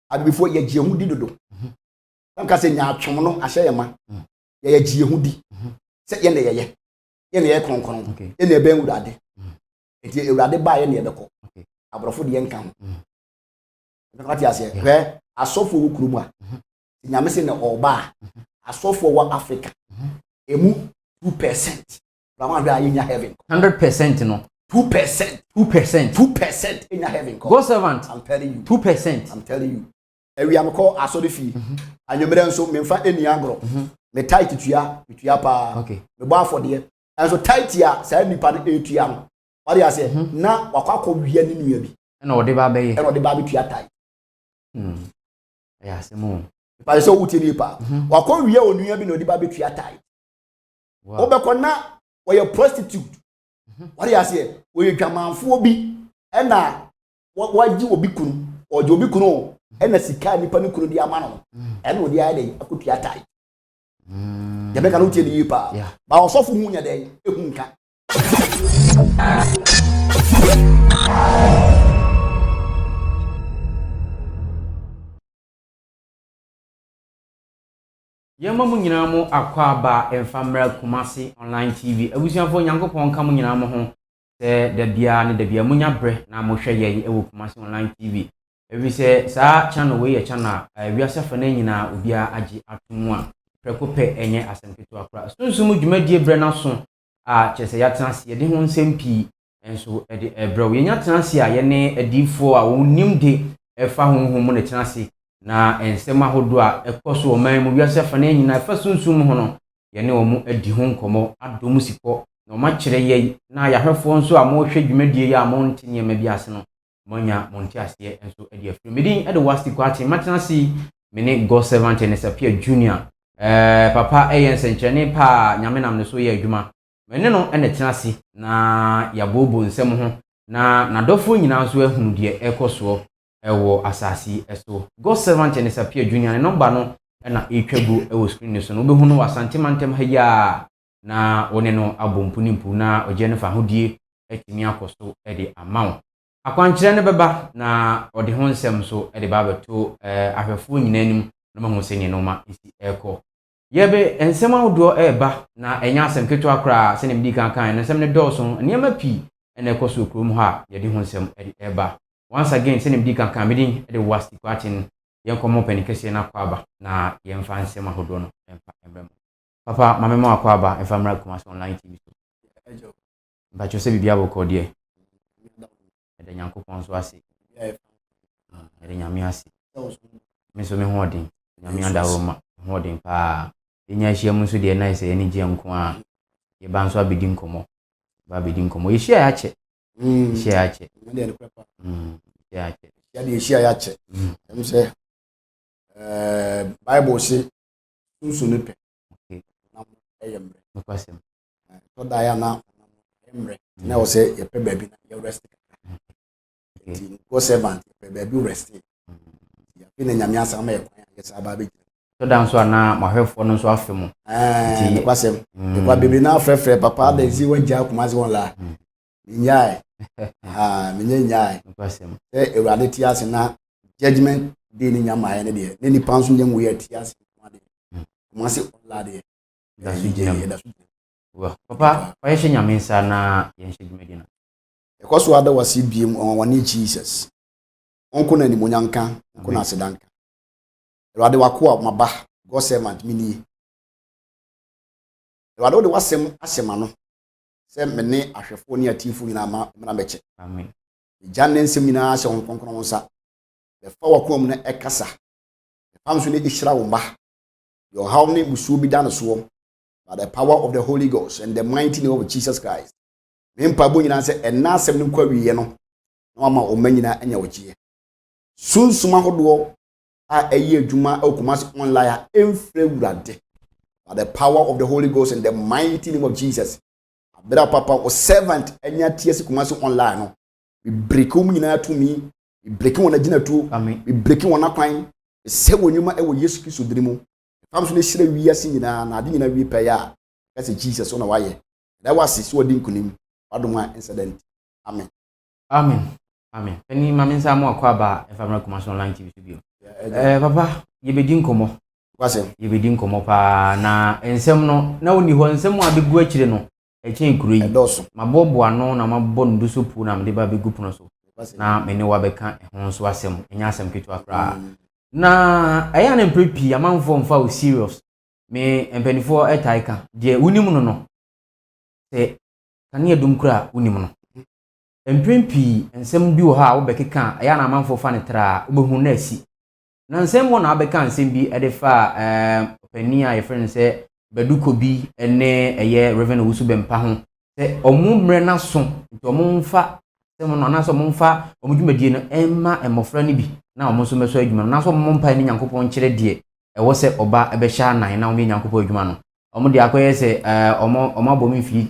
abi before ye gie hu di dodo nka se nya atwom no ahye ye ma ye gie hu di se ye ne ye kronkron ye ne be Awurade enti Awurade ba ye ne ye beko abrofo de ye nka ho nka ti ase hwe asofo wo kurum a nyame se ne oba asofo wo Africa emu 2% Rama hwe ayenya heaven 100% no 2% in your heaven. Go servant. I'm telling you. 2%. I'm telling you. And we am call asodi fi. And you meren so me fa eni agro. Me tight tuya pa. Okay. Me ba for there. And so tight ya say nipa de tuya no. What you say? Na wakwa wie ni nua bi. Na ode ba be ye. Na ode ba bi tuya tight. Ya se mo. Pa so wuti ni pa. Wakwa wie onua bi na ode ba bi tuya tight. Wow. Obekọ na we prostitute. What you say? We dwamanfo bi na waji obi kunu oje obi kunu na sika nipa ni kunu di ama no na odi aye dey akutua tai ya be ka no tie di pa ba osofo hu nya dey ehu nka Yema mu nyina mu akwa ba Emfamra Kumasi online TV abusuafo Nyankopon ka mu nyina mu ho se da bia ne da bia munya bre na mo hwe ye ewo Kumasi online TV ebi se saa channel we ye channel wiase fa na nyina obia agi atomu a prekope enye asemketo akra sunsun dwumadie bre na so a chese ya tenase ye de ho nsempi enso e de bre we nya tenase a ye ne adifo a wonim de efa honhom mu ne tenase na ensema hodo a ekoso oman mu wiase fa na nyina fa sunsun ho no ye ne omu adi ho nkomo adom siko na ma kire ye na yahwefo nso a mo hwe dwumadie ya mo ntinye ma biase no monya monti ase enso adi afiri medin e de wasti kwati matenase mene go servant ne sapia junior papa senchene pa nyame nam ne so ye adwuma mene no ene tenase na yabobo nsem ho na nadofo nyina nso ahunu de ekoso ewo asasi eso go servant ne sapia junior ne number no na etwagu ewo screen ne so no obehunu wasante mantem ha ya na one no abompunimpu na oje ne fa hodie atimi akoso e de amawo akwankyere ne beba na ode ho nsem so e de ba beto ahwefo nyina nim no ma ho sene no ma isi eko yebe ensem ahodo eba na enya asem keto akra sene mdi kan na nsem ne dɔɔso nneema pi ene ekoso krom ha ye de ho nsem e de eba once again sene mdi kan medin e de wasti kwatin yen komo panikese na kwaba na yen fa nsem ahodo no emfa embrem papa mamema akwaba Emfamra Kumasi online TV so ba chose bibia boko de de Nyankopon so ase de nyame ase me so me hodin nyame anda roma hodin pa enya hia mu so de na ise eni gye nko a ye ba nso abedi nkomo ba bedi nkomo ye hia ya che hia ya che me de kwapa ya che ya de hia ya che em se Bible say sunsun pe na eyemre makwasem to da ya na emre na o say ye pe baby na ye rest go servant pe baby rest ya pe na nyame asama ye kwan ye sa ba be to dan so na mahwefo no so afemu ti kwasem e kwa baby na frefre papa da zi wagya Kumasi wala nyai nyai makwasem Awurade ti ase na judgment day ni nyama ya ne de ne ni panso nyam we ti ase Kumasi wala de da su jina wa papa fa ye nyame nsa na ye hye dwumadi ekoso ada wasi biem woni Jesus onko na ni monyanka onko na sedanka Awurade wako maba go servant mini Awurade de wasem asema no se mene ahwefo ni atifo nyina ma meche amen janne nsem nyina se onkonkron nsa be fa wako mu na ekasa pamso ne ihira wo mba your how ne musu bi dan so by the power of the Holy Ghost and the mighty name of Jesus Christ mempa bo nyina se enasem ne kwa wiye no na ma o manyina anya wagie sunsuma hodo a ayi adwuma Kumasi online emfre wurade by the power of the Holy Ghost and the mighty name of Jesus abira papa o servant anya tiesi Kumasi online no we break nyina to me we break wona gina to amen we break wona kwan se wonyuma e wo Yesu Kristo dirimu famso ne hire wiase nyina na ade nyina wi pa ya kasi Jesus ona waye da wasi so odi nkunim adoma incident amen amen amen pani mamensa mo akwaba Emfamra Kumasi online TV so bio papa yebedi nkomo kwase yebedi nkomo pa na ensem no na woni ho ensem a begu akire no echen kuro yi mabobo ano na mabbo nduso pu na mede ba begu puno so na mene wa beka ho so asem enya asem ketu akra na aya na prepi amanfo mfa o serious me empanifo etaika de unim no se kane adum kura unim no emprempi ensem bi wo ha wo bekeka aya na amanfo fa ne tra obehu na asi na nsem wo na abeka nsem bi edefa opania ye friend se baduko bi ene eye reverend wusu bempa ho se omumre na so nti omumfa se mo na so omumfa omudwumadie no emma emofra ni bi na omo so meso adwuma na so omumpa ni Nyankopɔn kyere de ewo se oba ebehya nan na omo Nyankopɔn adwuma no omo de akoye se omo abomi fi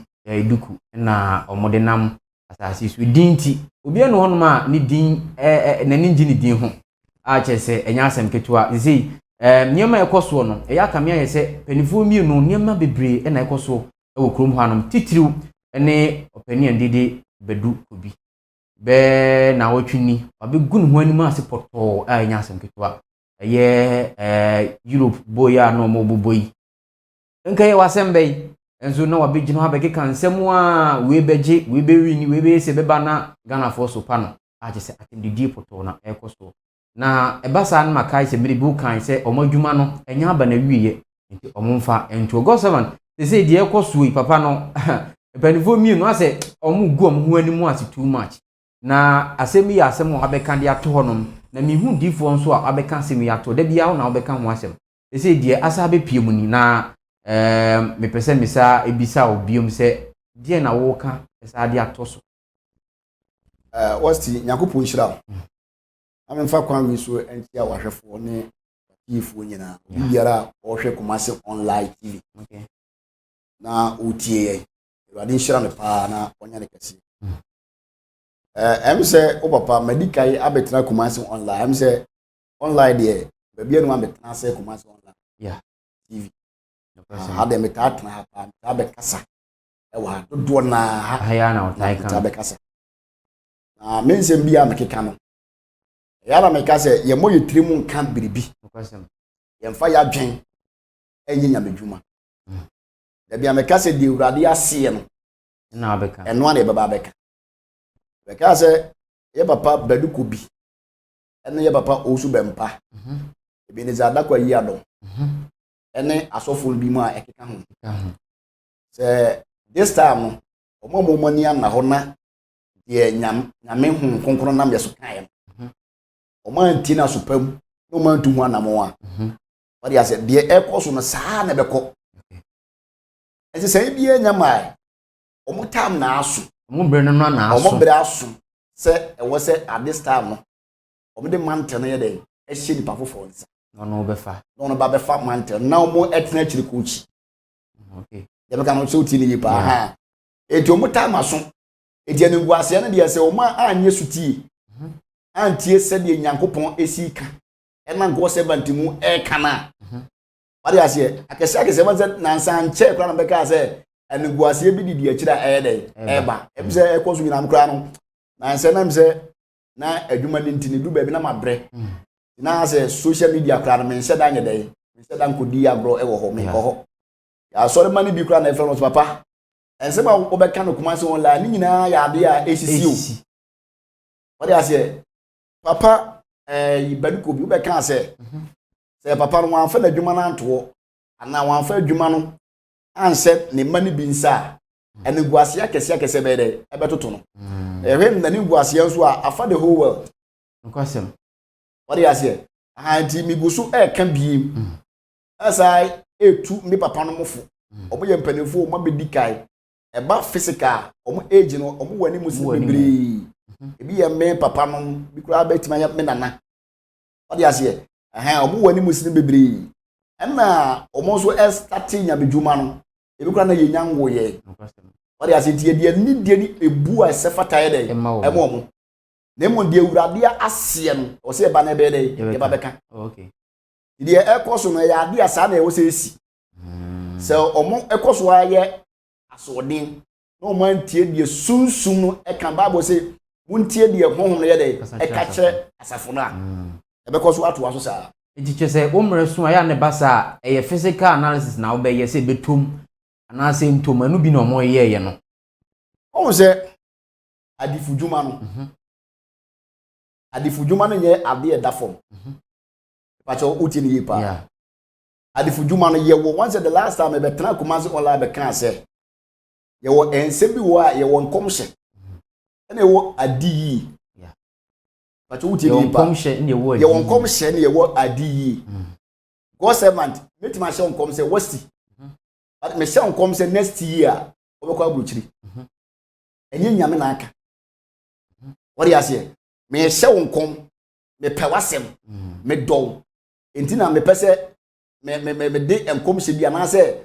duku na omo de nam asasi so dinti obi eno hono ma ni din na ni ngi ni din ho a chese enya asem ketua zi nyema ekoso no eya kamia ye se penifo mi no nyema bebre na ekoso ewo krom hanom titiriw ene opani andede bedu obi be na wotwini abegun ho anim ase poto a enya asem ketua eye Europe boya no mo boboyi nka ye wasembei enzo na wabegino abegeka nsem a we beje we bewini we be se beba na Ghana for so pa no a chese atendidi poto na ekoso na ebasa na makai se miri bu kan se omadwuma no enya aba na wiye nti omumfa ento go 7 se die ekoso yi papa no epanifo mi no ase omugu omhu animu ase too much na asemi ya asem abeka de ato honom na mihu difo nso a abeka asemi ya to da bia na abeka ho asem se die asa be pie mu ni na me pese misa ebisa obiom se die na wo ka esa de ato so wasti Nyankopɔn hyira amemfa kwan wi so entia wahwefo ne yifo nyina biara ohwe Kumasi online TV okay na otie Awurade hyira ne pa na onya ne kase emse o papa medikai abetena Kumasi online emse online de baabi anu abetena se Kumasi online yeah TV ha de metatna ha pa abekasa ewa dodo na ha ya na otai kan abekasa na mensem bia mekeka no yara mekase ye moye trimu nka biribi ye mfa ya dwen enye nyamedwuma da bia mekase de Awurade ase no na abeka eno na baba abeka bekase ye papa baduko bi ene ye papa osu bempa ebi ne za dakwa yi adom ene asofo bi mu a ekeka ho se this time no omo mani na ho na ye nyame hu konkron nam yeso kan omo anti na sopam no man tu ho anamo a what ya say de ekoso no saa na beko ese say bi anyama omo tam na aso omo bre no na aso omo bre aso se ewo se at this time no omo de mantel ye dey e hye ni pafofo nsa no befa no ba befa mantel na omo etena chiri kuchi okay ye beka no so ti ni yipa ha eti omo tam aso eti anigu ase na de se omo anye sutie antie se de Nyankopɔn esika ena go 70 mu e kana wade ase akese ma na sanche kra na beka ase anigu ase bi didi akira e dey eba ebse ekoso nyina mkra no na nse na mse na adwuma ni ntini du ba bi na mabre na ase social media kra na mense da nye dey mense da nkodi agro e wo ho me ho ya sori mani bi kra na efro papa ense ma obeka no Kumasi online ni nyina ya ade a esisi wade ase papa baduko bi obeka ase se papa no wanfa na adwuma na anto ana wanfa adwuma no anse ne mani bi nsa ene guase akese be de ebetoto no ehwe na ne guase nso a afa the whole world nkwasem wade ase anti migusu ka biem asai etu mi papa no mofo omo ye mpanefo omo bedikai eba physical omo age no omo wani musi bebre ebi ye me papa no bi kura betima ya me nana wade ase omo wani musi bebre enna omo so start nya bedwuma no ebi kura na ye nyango ye wade ase tie die ni die ni ebu a sefata ye de emo na mo die Awurade ase no o se ba na be de ye ba beka okay die ekoso no ya ade asa na e wo se esi se omo ekoso aye asodin no man tie die sunsun no e kan Bible say muntie die honhom no ye de e ka kire asafo no a Ebeko so ato aso saa. Enti say omre so aya ne basa eye physical analysis na wo be ye say betom ana say ntom anu bi na omo ye no. O se adifudwuma no. Adifudwuma no ye ade e da form. Pacho uti ni yipa. Yeah. Adifudwuma no ye wo once the last time e be tena Kumasi online be kan say ye wo ensem bi wo a ye wo nkomhye. Ene wo adi. Yeah. Pacho uti ni yipa. Nkomhye ne wo adi. Ye wo nkomhye ne ye wo adi. God servant metima hye nkomhye wasti. But me hye nkomhye next year obekwa abruchiri. Enye nyame na aka. What you say? Me hye nkom me pewasem me dɔw enti na me pese me de enkomhye bia na say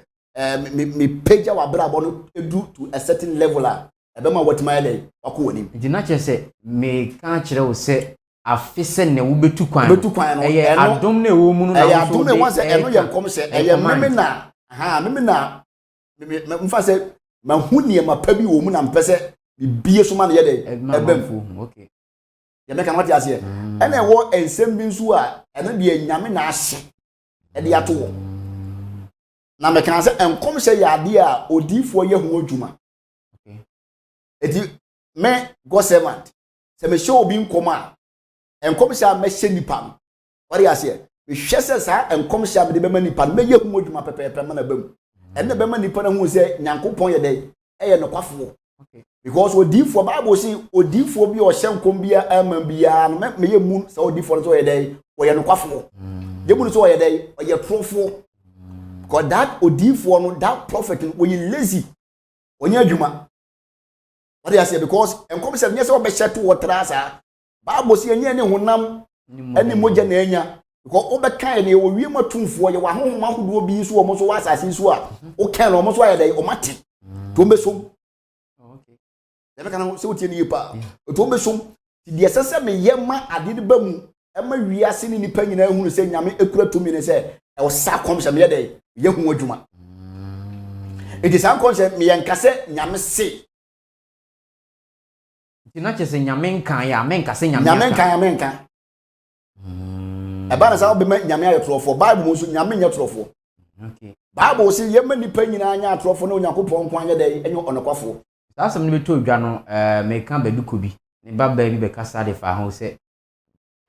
me page wa brabo no edu to a certain level a ebema watima yele akɔ onim enti na che say me ka kire wo say afise ne wo betu kwan no eye adom na ewo mu no na wo adom ne wonse eno ye enkomhye eye meme na me mfa say mahuni ma pa bi wo mu na mpese bibie so ma na yede ebem okay ya meka nwati ase ene wo ensem bi nso a ene de nyame na ahye e de ato wo na meka se enkomhye ya ade a odifo ye ho adwuma okay eti me God servant se me show obi nkom a enkomhye a me hye nipa wari ase me hwe se sa enkomhye a me de be ma nipa me ye ho adwuma pepepe ma na bam ene be ma nipa na hu se nyankopon ye dey eye no kwafo okay because odifo Bible say odifo bi o hye nkom bia ama bia no me ye mu say odifo so ye dey o ye no kwafo ye mu so ye dey o ye profo because that odifo no that prophet o ye lazy onye adwuma what you say because enkom say nyese obe hye to wotra sa Bible say enye ne honam ani moja na enya because obe kan ne o wie matumfo ye wa honhom ahodo bi so o mo so wa asase so a o kan no mo so ye dey o mate to me so Ebe kana se wotie ni yipa. Oto besom ti de sese me yema ade de bamu ema wiase ni nipa nyina hunu se nyame ekura to mi ne se e wo sa komhye me de ye hu adwuma. Edi san komhye me yankase nyame se. Ti na che se nyame nkan ya me nkase nyame. Nyame nkan ya me nkan. Eba na sa obe nyame ayo trofo Bible mo so nyame nya trofo. Okay. Bible se yema nipa nyina anya trofo na Onyankopon kwa anya de enyo onokwafo. Asem ne beto odwa no me kan baduko bi ne baba bi be kasa de fa ho se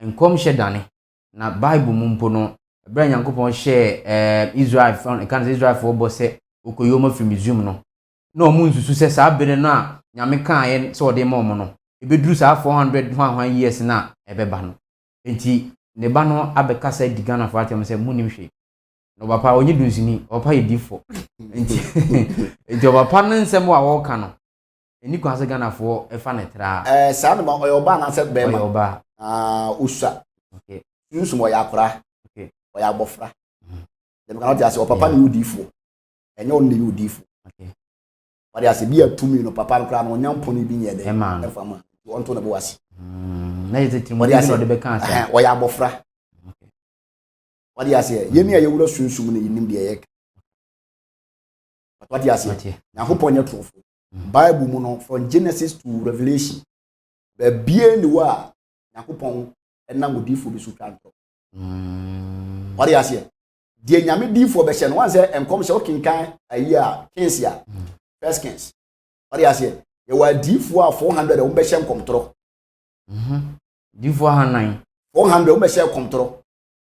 enkomhye dane na Bible mu mpo no bra Nyankopon hye Israel from kan Israel for bo se okoyoma from Misraim no na omu nsusu se sa bere no a nyame kan ye se ode ma omo no ebeduru sa 400 hwan years na ebeba no enti ne ba no abekasa digana fa atem se munim hwe no papa onye dunsini opa ye difo enti papa no nsem wa wo ka no eni kwa se Ghana fo e fa netra sa no ma oyoba na se be ma oyoba usa okay nsu mo ya akora okay o ya bofra dem kana dia se o papa ni udifo enye on ni udifo okay wadi ase bia tumi no papa no kra no nyampo ni bi nye de e fa ma on to na bo wasi na yete timo no de be kan sa o ya bofra okay wadi ase ye ni ya wura sunsum ni nim de ye wadi ase Nyankopon nya trofo Bible mu no from Genesis to Revelation be bie ni wa Nyankopon enam odifo bi so twanto what you say die nyame difo be hye no wan say enkom hye okinkan ayi a Kings ya First Kings what you say ye wa difo a 400 wo be hye nkomtro difo 9 400 wo be hye nkomtro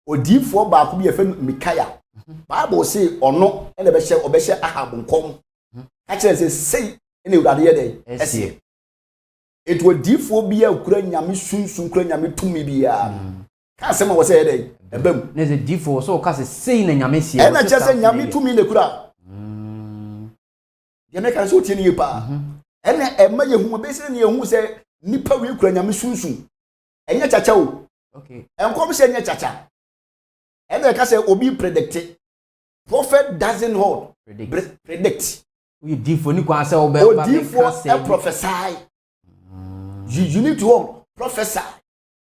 odifo ba ko bi ye fe Mikaya Bible say ono ele be hye obehye Ahab nkom ka kire say ene urade ye dey ese etwo difo bia kura nyame sunsun kura nyame tumi bia ka sema wo say dey ebam ne ze difo so ka se sei na nyame sie ena che se nyame tumi ne kura ye me ka so tie ne yipa ene ema ye hu be se ne ye hu se nipa wi kura nyame sunsun enye chacha o okay enkom se enye chacha ene ka se obi predict prophet doesn't hold predict we difo ni kwa se obe ba prophesy you need to prophesy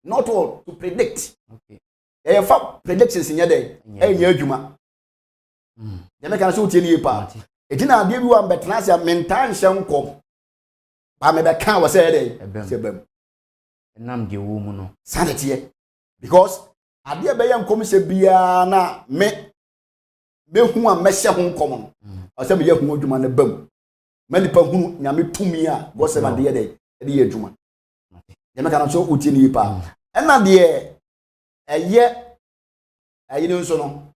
not all to predict okay for predictions in your day enye adwuma ye me kan so tie ni pa etina ade bi wa mbetena se mentan hye nkom ba me be kan wo se dey se bam nam de wo mu no sanity because ade be ye nkom se bia na me hu a mehye ho nkom no o se me ye hu adwuma na bam me nipa hu nyame tumi a go se ma de ye de ye adwuma ye me kana so uti ni pa ena de eye no so no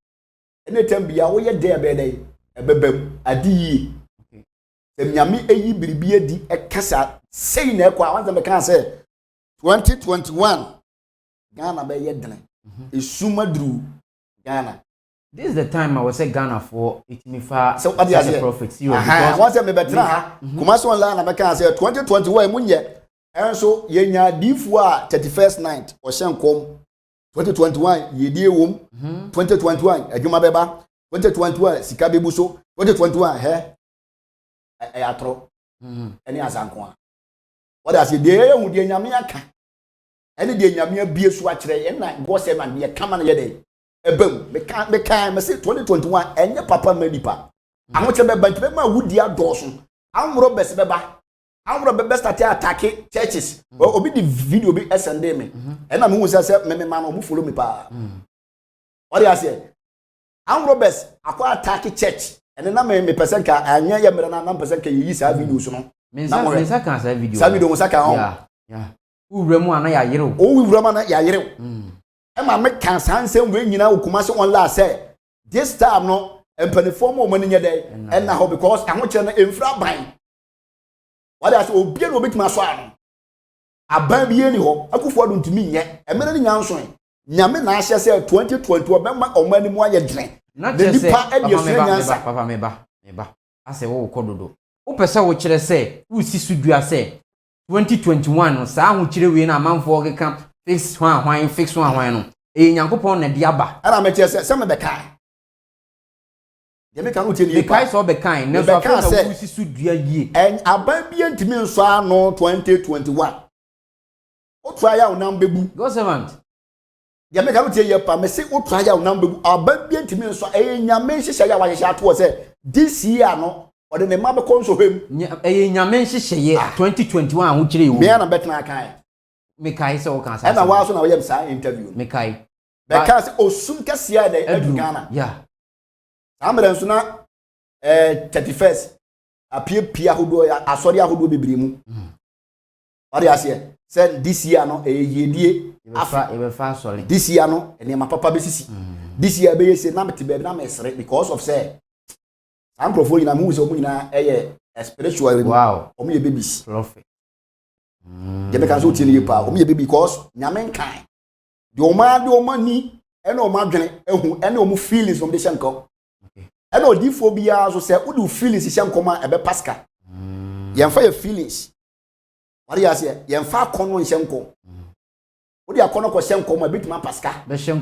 ene tambia wo ye de be de ebebam ade yi nyame eyi biribi adi ekasa sei na ekwa wanza me kan se 2021 Ghana be ye dene esumadru Ghana. This is the time I was say Ghana for itimifa so what the prophet because once me betra kuma so online na be kan say 2021 munye enso yenya difu a 31st night o hyenkom 2021 yedie wom 2021 adwuma beba 2021 sika bebu so 2021 atro eni asanko a what as de ehu de nyame aka eni de nyame abie so a kire na go se man de kama na ye de ebam me kan me say 2021 enye papa manipa ahoche beba ntbe ma wudi adoso amro bes beba amro beba start attack churches obi di video bi snd me ena me hu say me ma no mu follow me pa what as amro bes akwa attack church ene na me person ka anya ya mera na person ka yi sa video so no mensa kan sa video sa video mo saka ho ya uwremu ana ya yere o uwremu ana ya yere e ma me kan sansem we nyina okuma se online say this time no empanifo mo mani nya dey and na ho because ahoche na emfra ban what as obi na obitima so ano aban bi eni ho akufo adu ntimi nye emere ni nyanso nyame na ahye say 2020 obema omani mu aye dren na nipa papa meba ase wo kododo wo pese wo kire se wo si sudua se 2021 sa ho kire we na amanfo okeka fix hwan no nyankopon na de aba ana me kire se me be kai de me kan utie ni kai so be kai na so afọ na wo si sudua yie en aban bi ntimi nso ano 2021 o try ya unam bebu go servant ya me kan utie ye pa me se o try ya unam bebu aban bi ntimi nso nyame hyehyɛ ya wa hyehyɛ ato se this year no o de ne ma be konso hem nyame hyehyɛ ye 2021 ho kire wo me na betena kan me kai se o kan sa na wa so na wo yem sa interview me kai be kan se osum kase ya de adu Ghana yeah amere nso na 31st apia hodo asori ahodo bebre mu ori ase say this year no yedie ebefa asori this year no ene ma papa besisi this year be yese na mete be na mesre because of say amprofo ina mu so mu ina spiritual wow omu ye babies prophet je be kan so tie ni pa omu ye baby because nyame nkan de o ma ni ene o ma dwene ehu ene o mu feelings from the shanko ene odifo bia so say udu feelings shankoma ebe pascal yemfa your feelings what you say yemfa akono shanko odi akono ko shanko ma bitima pascal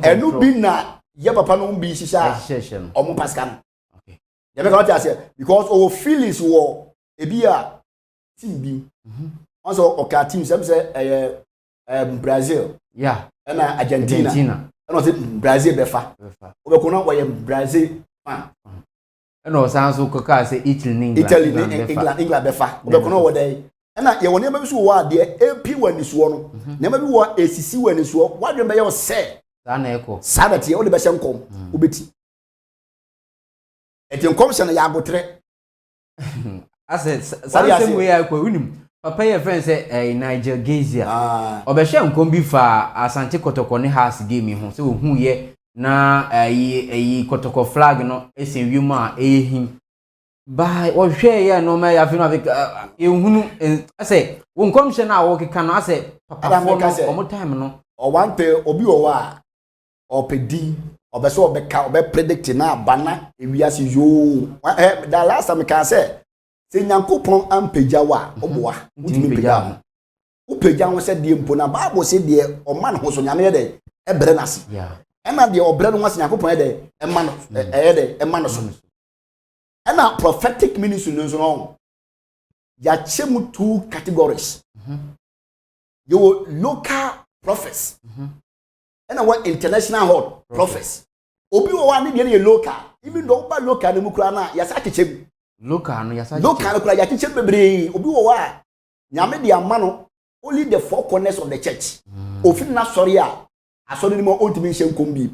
enu bi na ye papa no bi shisha omo pascal okay ye be ka what you say because our feelings wo ebia team bi also oka team say Brazil yeah na Argentina and was Brazil befa obekono wo ye Brazil no sounds so koka say England befa obekono wo dey na ye woni ma bi so wo de AP wani so no na ma bi wo esisi wani so wadwe be ye wo se sa na eko sa da tie wo de be hyenkom obeti etinkom se na ya abotre ase some way I ko unim papa ye friend say Niger Gazia obehye nkom bi fa Asante Kotoko ne house game ho se ohu ye na ayi Kotoko flag no esen wiuma ehim ba wo hwe ye no ma ya fi no ehunu ase wo nkom hye na wo keka no ase papa fo no omo time no o wan pe obi wo a opedi obeso obeka obe predict na bana ewiase yo da last time ka say se nyankopon ampeja wa oboa utimi peja wo peja wo se de mpo na bible se de o man ho so nyame de ebre nase ena de obre no wase nyankopon de ema no de ema no so ena prophetic ministry no so no ya chemu two categories you local prophets ena one international prophets obi wo wa ne de local even though ba local ne mu kura na ya sa chechemu local no yasa local kura ya teacher bebre obi wo wa nyame de ama no only the four corners of the church ofin na sorry a asɔre ni mo ontimi nhye nkom bi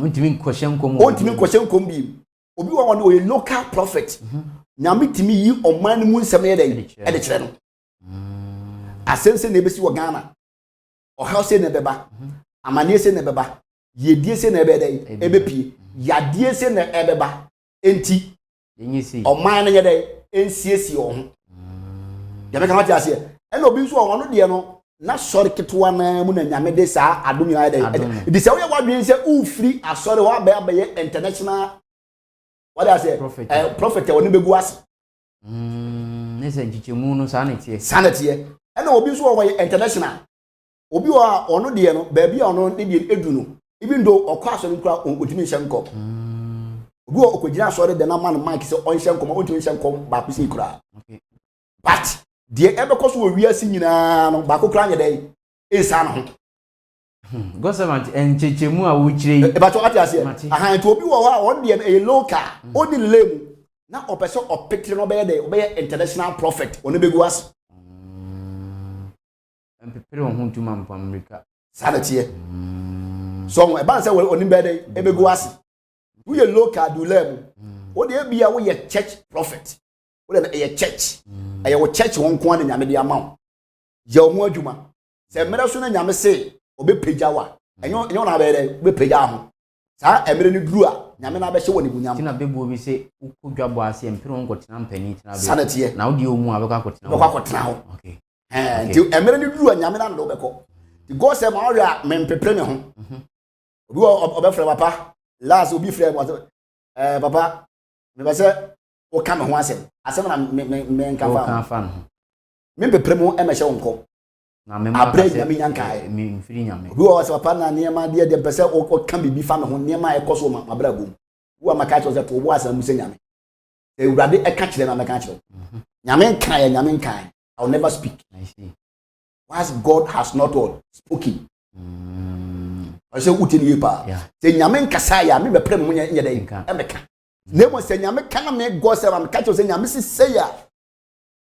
ontimi nkɔhyɛ nkom bi obi wa wɔn o local prophet nyame timi yi ɔman no mu nsɛm yɛ dɛ ɛde kyerɛ no asɛnse na ebesi wɔ Ghana ɔhaw se na bɛba amane se na bɛba yedie se na ɛbɛdɛ ɛbɛpie yadeɛ se na ɛbɛba enti ɔman no yɛ dɛ ensiesie wɔn ho yɛbɛka ma te aseɛ ɛna obi nso ɔno deɛ no na sɔre ketewa na mu na nyame de saa adom nyinaa dɛ de sɛ woyɛ wadwen sɛ ufiri asɔre wa abɛyɛ international what I say prophet woni begu ase ne sɛ nchichemu no sanete ɛna obi nso wɔ international obi wɔ ɔno deɛ no baabi a ɔno ne deɛ edu no even though ɔkɔ asɔre kura otumi nhyɛ nkɔ obi wɔ okɔgyina asɔre de na man mic sɛ ɔnhyɛ nkɔ ma otumi nhyɛ nkɔ baako sɛ kura but deɛ ɛbɛkɔ so wɔ wiase nyinaa no baako kura nyɛ dɛ ɛnsa no ho Government enchechemu a wo kyire e ba to ati ase ahan to obi wo ha on de e local odi lemu na opese opetire no be de obeye international prophet oni begu as empepere ho ntuma mpa America sanate so e ban se oni be de e begu as wo ye local do lemu odi e bia wo ye church prophet wo de e church e ye wo church won ko na nyame de ama je ho adwuma se mere so na nyame se obe peja wa enyo na be de be peja ho sa emere ni duru a nyame na be hye woni bunyam tina bebu obi se ukodwabo ase empire on kotina mpani tina be sanate na odi omu abeka kotina ho okay nti emere ni duru a nyame na ndo beko ti go se ma ori a mempepre me ho obi obe frɛ papa last obi frɛ papa me ba se o ka me ho asem na me nka fa no me pepre mo e me hye wonko na me ma abre nyame nyankae me mfiri nyame obi wo se papa na niema de pese o ka bibi fa me ho niema e koso ma abra bom wo amaka cho se to wo asam se nyame ewurade e ka kire na me ka kire nyame nkae I'll never speak. I see. Once God has not all spoken. I say uti ni pa se nyame nkasa ya me bepre mo nya de e meka na mo se nyame kana me go se ma ka cho se nyame si se ya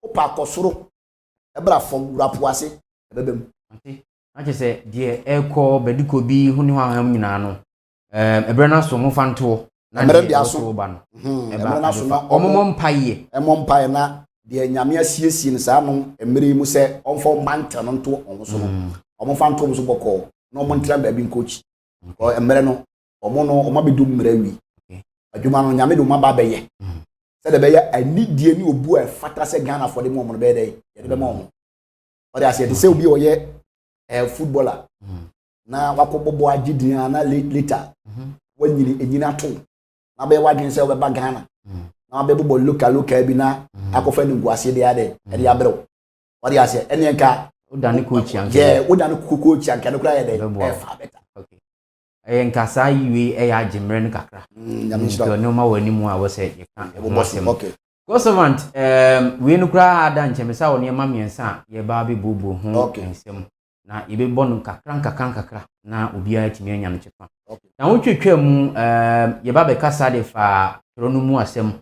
o pa akosoro e bra fom rapo ase bebem ante se de eko bediko bi hu ni ho aham nyina no ebre na so mo fanto na de aso ba no ebre na so na omomo mpaye mpaye na de nyame asiesie ne saa no emere mu se onfo manta no nto onwo so no omo fanto mo so boko no mo ntra ba bi nkochi o emere no omo no omo bedu mmere wi adwuma no nyame do ma ba beye se de beye anidie ni obu a fata se Ghana for de mo no be dey ye de be mo o de ase de se obi o ye footballer na wakobobo agidin na later wanyini enyina to na be wadwen se o be ba Ghana na be bobo local bi na akofa ni guase de ade e de abrew o de ase ene nka udani coach yanka je udani coach yanka no kra ye de fa better okay nkasa yiwe ya agimre no kakra nyamishiro no ma wani mu a wo se ye kan okay Government we no kra ada nchemesa wo ne ma miensa ye ba be bobo ho ensem na ye be bonu kakra na obi a timi anya no chefa na wo twetwa mu ye ba be kasa de fa tro mu asem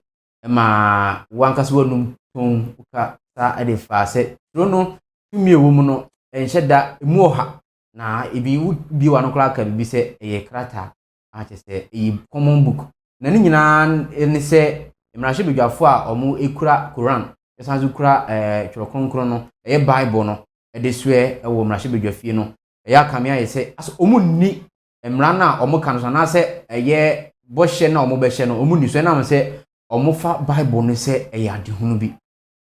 ma wankasa wonum ton ka sa de fa se tro no tumi ewo mu no enhye da mu oha na ebi bi wa no kra ka bi se ye krata a che se e common book na ni nyina ne se imrahye bedwafo a omo ekura Quran esanzu kura tworo kronkron no ye Bible no e de sue e wo imrahye bedwafie no ya kamia ye se aso omo ni emra na omo kan so na se ye bohye na omo behye no omo ni so na am se omo fa Bible no se e ya de hunu bi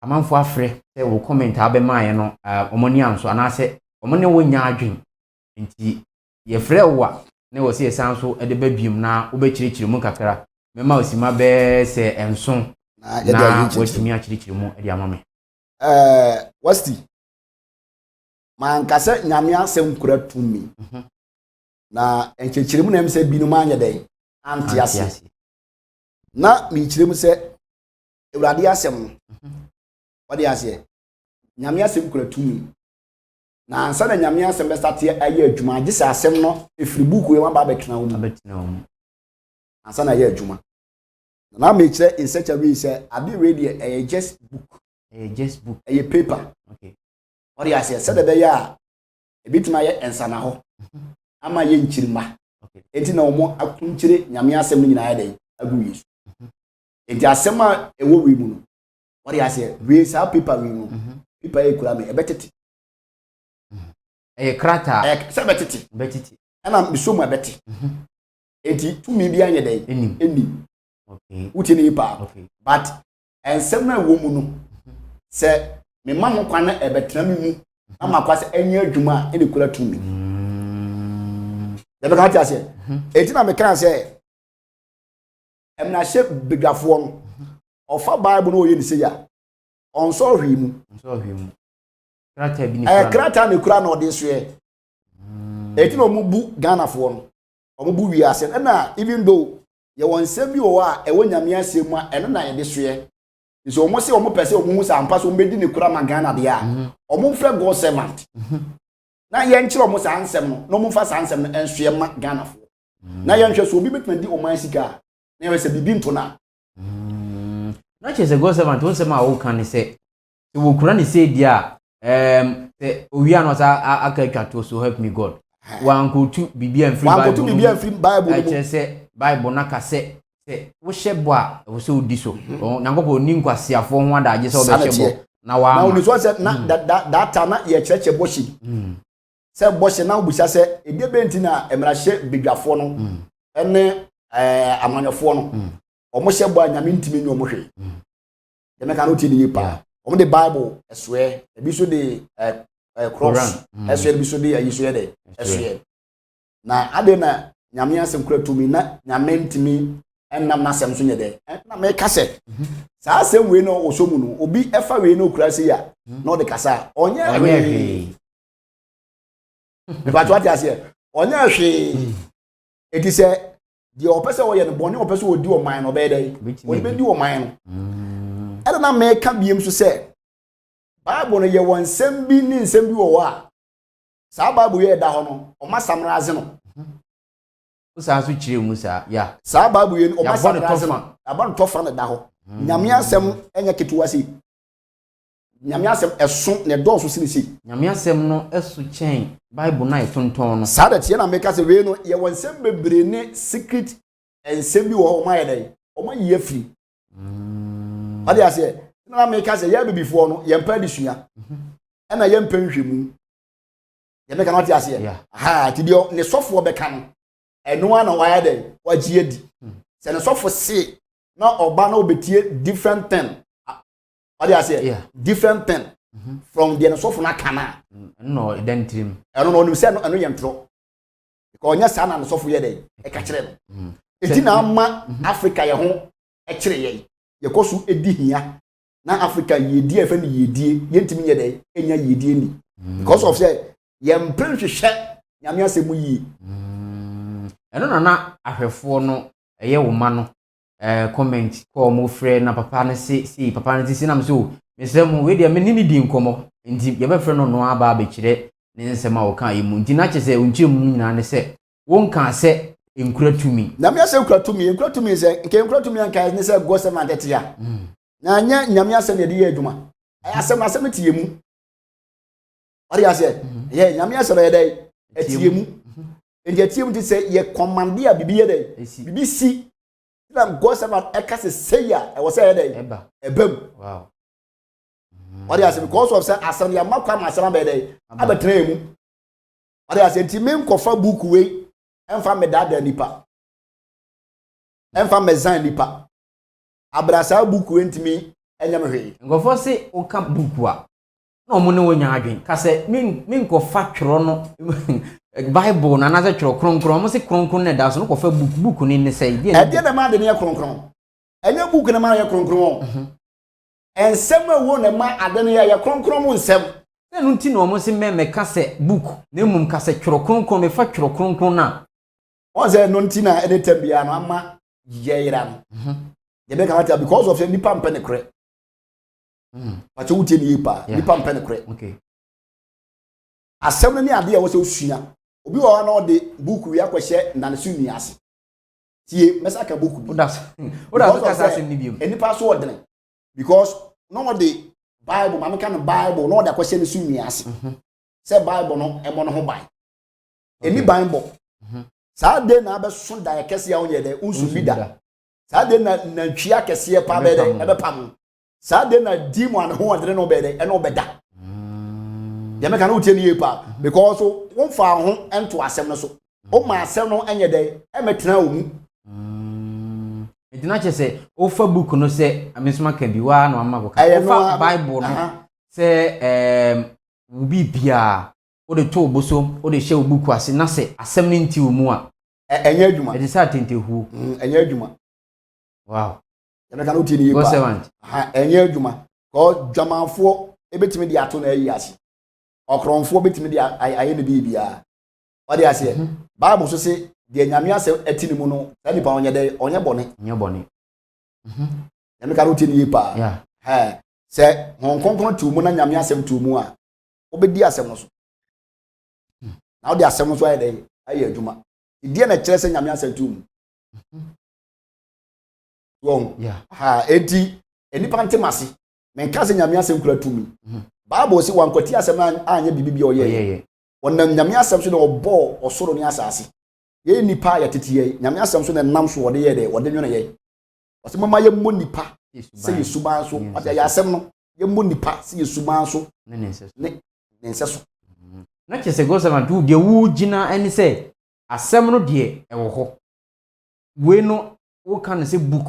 amanfo afre se wo comment abema ye no omo ni anso ana se omo ne wo nya adwen nti ye frɛ wa ne wo se esanso e de babiem na wo be kyirikyiri mu kakra mema osima be se enson na wotimi akyirikyiri mu e de amame wasti man kase nyame asem kura tumi na enkyirikyiri mu na emse binu ma anya dai antiase na mi kyiri mu se ewurade asem wode ase nyame asem kura tumi na ansa na nyame asem be start aye adwuma agisa asem no efiri buku ye ma ba betena wo ansa na ye adwuma na me kire in such a way say abi ready just book a paper okay what you say said be ya e bituma ye ensa na ho ama ye nchirima enti na omo akunchire nyame asem no nyina yede agu Yesu enti asem a ewo wi mu no what you say we sa paper wi mu paper e kura me ebetete krata se betete ana biso mu ebete enti tumi bi anye dey eni okay uti ni pa but ensem na wo mu no se me ma ho kwan na ebetena mi mu ama kwa se enye adwuma ene kura tumi ebe ka tia se enti na me kan se emna she bigafo no ofa bible no oye ni se ya onso hwi mu krata bi ni krata ne kura na ode so e enti no mu bu Ghana fo no omo bu wi ase na even though ye won nsem bi wo a ewo nyame asem a eno na ye de so ye so omo se omo pese omo hu sa ampa so mbedi ne kura ma Ghana de a omo mfre go servant na ye nkyere omo sa ansem no omo mfa sa ansem no enso ye ma Ghana fo na ye nhwe so obi betuma di oman sika na ye se bibi nto na na che se go servant won se ma wo kan se wo kura ne se dia se owia no sa aka twato so help me God wan ko tu bibi en free Bible I che se Bible na ka se wo hyebo a wo se odi so nyankopɔ ni nkwasiafo ho adaje se wo be hyebo na wa na oni so se na data na ye kyerɛkyɛ boshi se boshi na obusa se ede benti na emrahye bidwafo no ene amanyɔfo no omo hyebo a nyame ntimi ni omo hwe de me ka no ti ni pa omo de Bible eswe ebi so de cross eswe ebi so de ayiso de eswe na ade na nyame asem kura tumi na nyame ntimi enam na sem so nye de na me kase sa asem we no osomu no obi efa we no kura se ya no de kasa onye hwe me ba to atiase onye hwe eti se di opese wo ye no boni opese wo di o man no be dey wo be di o man no ede na me ka biem so se Bible no ye won nsem bi ni nsem bi wo a sa Bible ye da ho no o masamraze no usa so kire mu sa ya sa Bible ye o masamraze no abon tofa na da ho nyame asem enye ketuwa si nyame asem eso ne do so sinisi nyame asem no eso chen Bible na etonton no sa da tie na make say we no ye won nsem bebre ne secret ensem bi wo o ma ye dai o ma ye afiri ade ase na make say ye bibifo no ye mpa disua na ye mpa nhwemu ye make na ate ase ha ti dio ne sofo be ka no eno ana wa ye dai wa gie di se ne sofo se na oba na obetie different thing ade ase different thing from the sofo na kana no identity eno no nim se eno ye ntro because onya sa na sofo ye dai e ka kire no eti na ama Africa ye ho e kire ye koso edi hia na Africa yedi efe ni yedie yentimi ye dai enya yedie ni because of say ye mprenhwehwe nyame asemu yi eno na ahwefo no eye wo ma no comment ko mo frɛ na papa ne si papa ne si na me so mesem we dia me ni di nkomo nti ye be frɛ no no aba be kyerɛ ne nsɛm a wo kan yi mu nti na kyerɛ sɛ unchi mu nyina ne sɛ won kan sɛ enkura tumi na me asɛ enkura tumi sɛ nke enkura tumi an kan ne sɛ go sɛ man tetia na anya nyame asɛ ne de ye adwuma asɛm tie mu ɔre asɛ ye nyame asɛ ye dai etie mu nti etie mu ti sɛ ye commande a bibi ye dai bibi si na go sɛ man ekase seya e wo sɛ ye dai ebam wow ɔre asɛ because of sɛ asɛm ya makwa ma asɛm be dai abetra mu ɔre asɛ nti me nkofa book we emfa me dada nipa emfa me zan nipa abrasa buku entimi enyam hwe ngofo se o ka buku a na omo ne wonya adwen ka se min nkofa tworo no Bible na na se tworo kronkron mo se kronkron na da so no kofa buku ni ne se e de na ma de ne kronkron enya buku na ma ye kronkron ensem awo na ma ade ne ye kronkron mo nsem na no nti na omo se me ka se buku na mum ka se tworo kronkron me fa tworo kronkron na o ze no nti na ene tambia no ama yeyira no ye be ka because of nipa mpe ne kre pa che wutie ni pa nipa mpe ne kre okay asem ne ade a wo se osua obi wo na ode book wi akwhye na ne so ni ase tie mesa ka book bi oda ka sa asem ni biom nipa so odene because no ode Bible ma me ka no Bible no ode akwhye ne so ni ase say Bible no e mo no ho ban Any Bible. Saturday na be so da yakese ya onye de unsu bida. Saturday na twia kese pa be de ebe pam. Saturday na demon ho odre no be de e no be da. Ya me kan utie ni pa because won fa ho ento asem no so. O ma asem no enye de e metena omu. Edina chese o fa book no se amesoma kan bi wa no amma ko ka. O fa Bible no se ubi bia o de to boso o de hye obuku ase na se asem ni nti omu a enye adwuma e de sa tentehu enye adwuma wow ya kan uti ni go servant enye adwuma ko dwamanfo ebetimi de ato na ayi ase okronfo betimi de aye ne bibia o de ase Bible so se de nyame ase atini mu no sa nipa onye bone ya kan uti ni pa yeah se hon konkon tu mu na nyame asem tu mu a obedi asem so now the asem so aye adwuma die na kire se nyame asem tu mu won enti enipa ntemase menka se nyame asem kura tu mu Bible si wankoti asem anya bibibia oye wonam nyame asem so na obo osoro ni asase ye nipa ya tetiye nyame asem so na nam so wode ye de wode nwene ye osemama ye mo nipa se yesuban so ade ya asem no ye mo nipa se yesuban so ne nseso na chese go servant wo de wo gina ani se asem no de e wo ho we no wo kan se book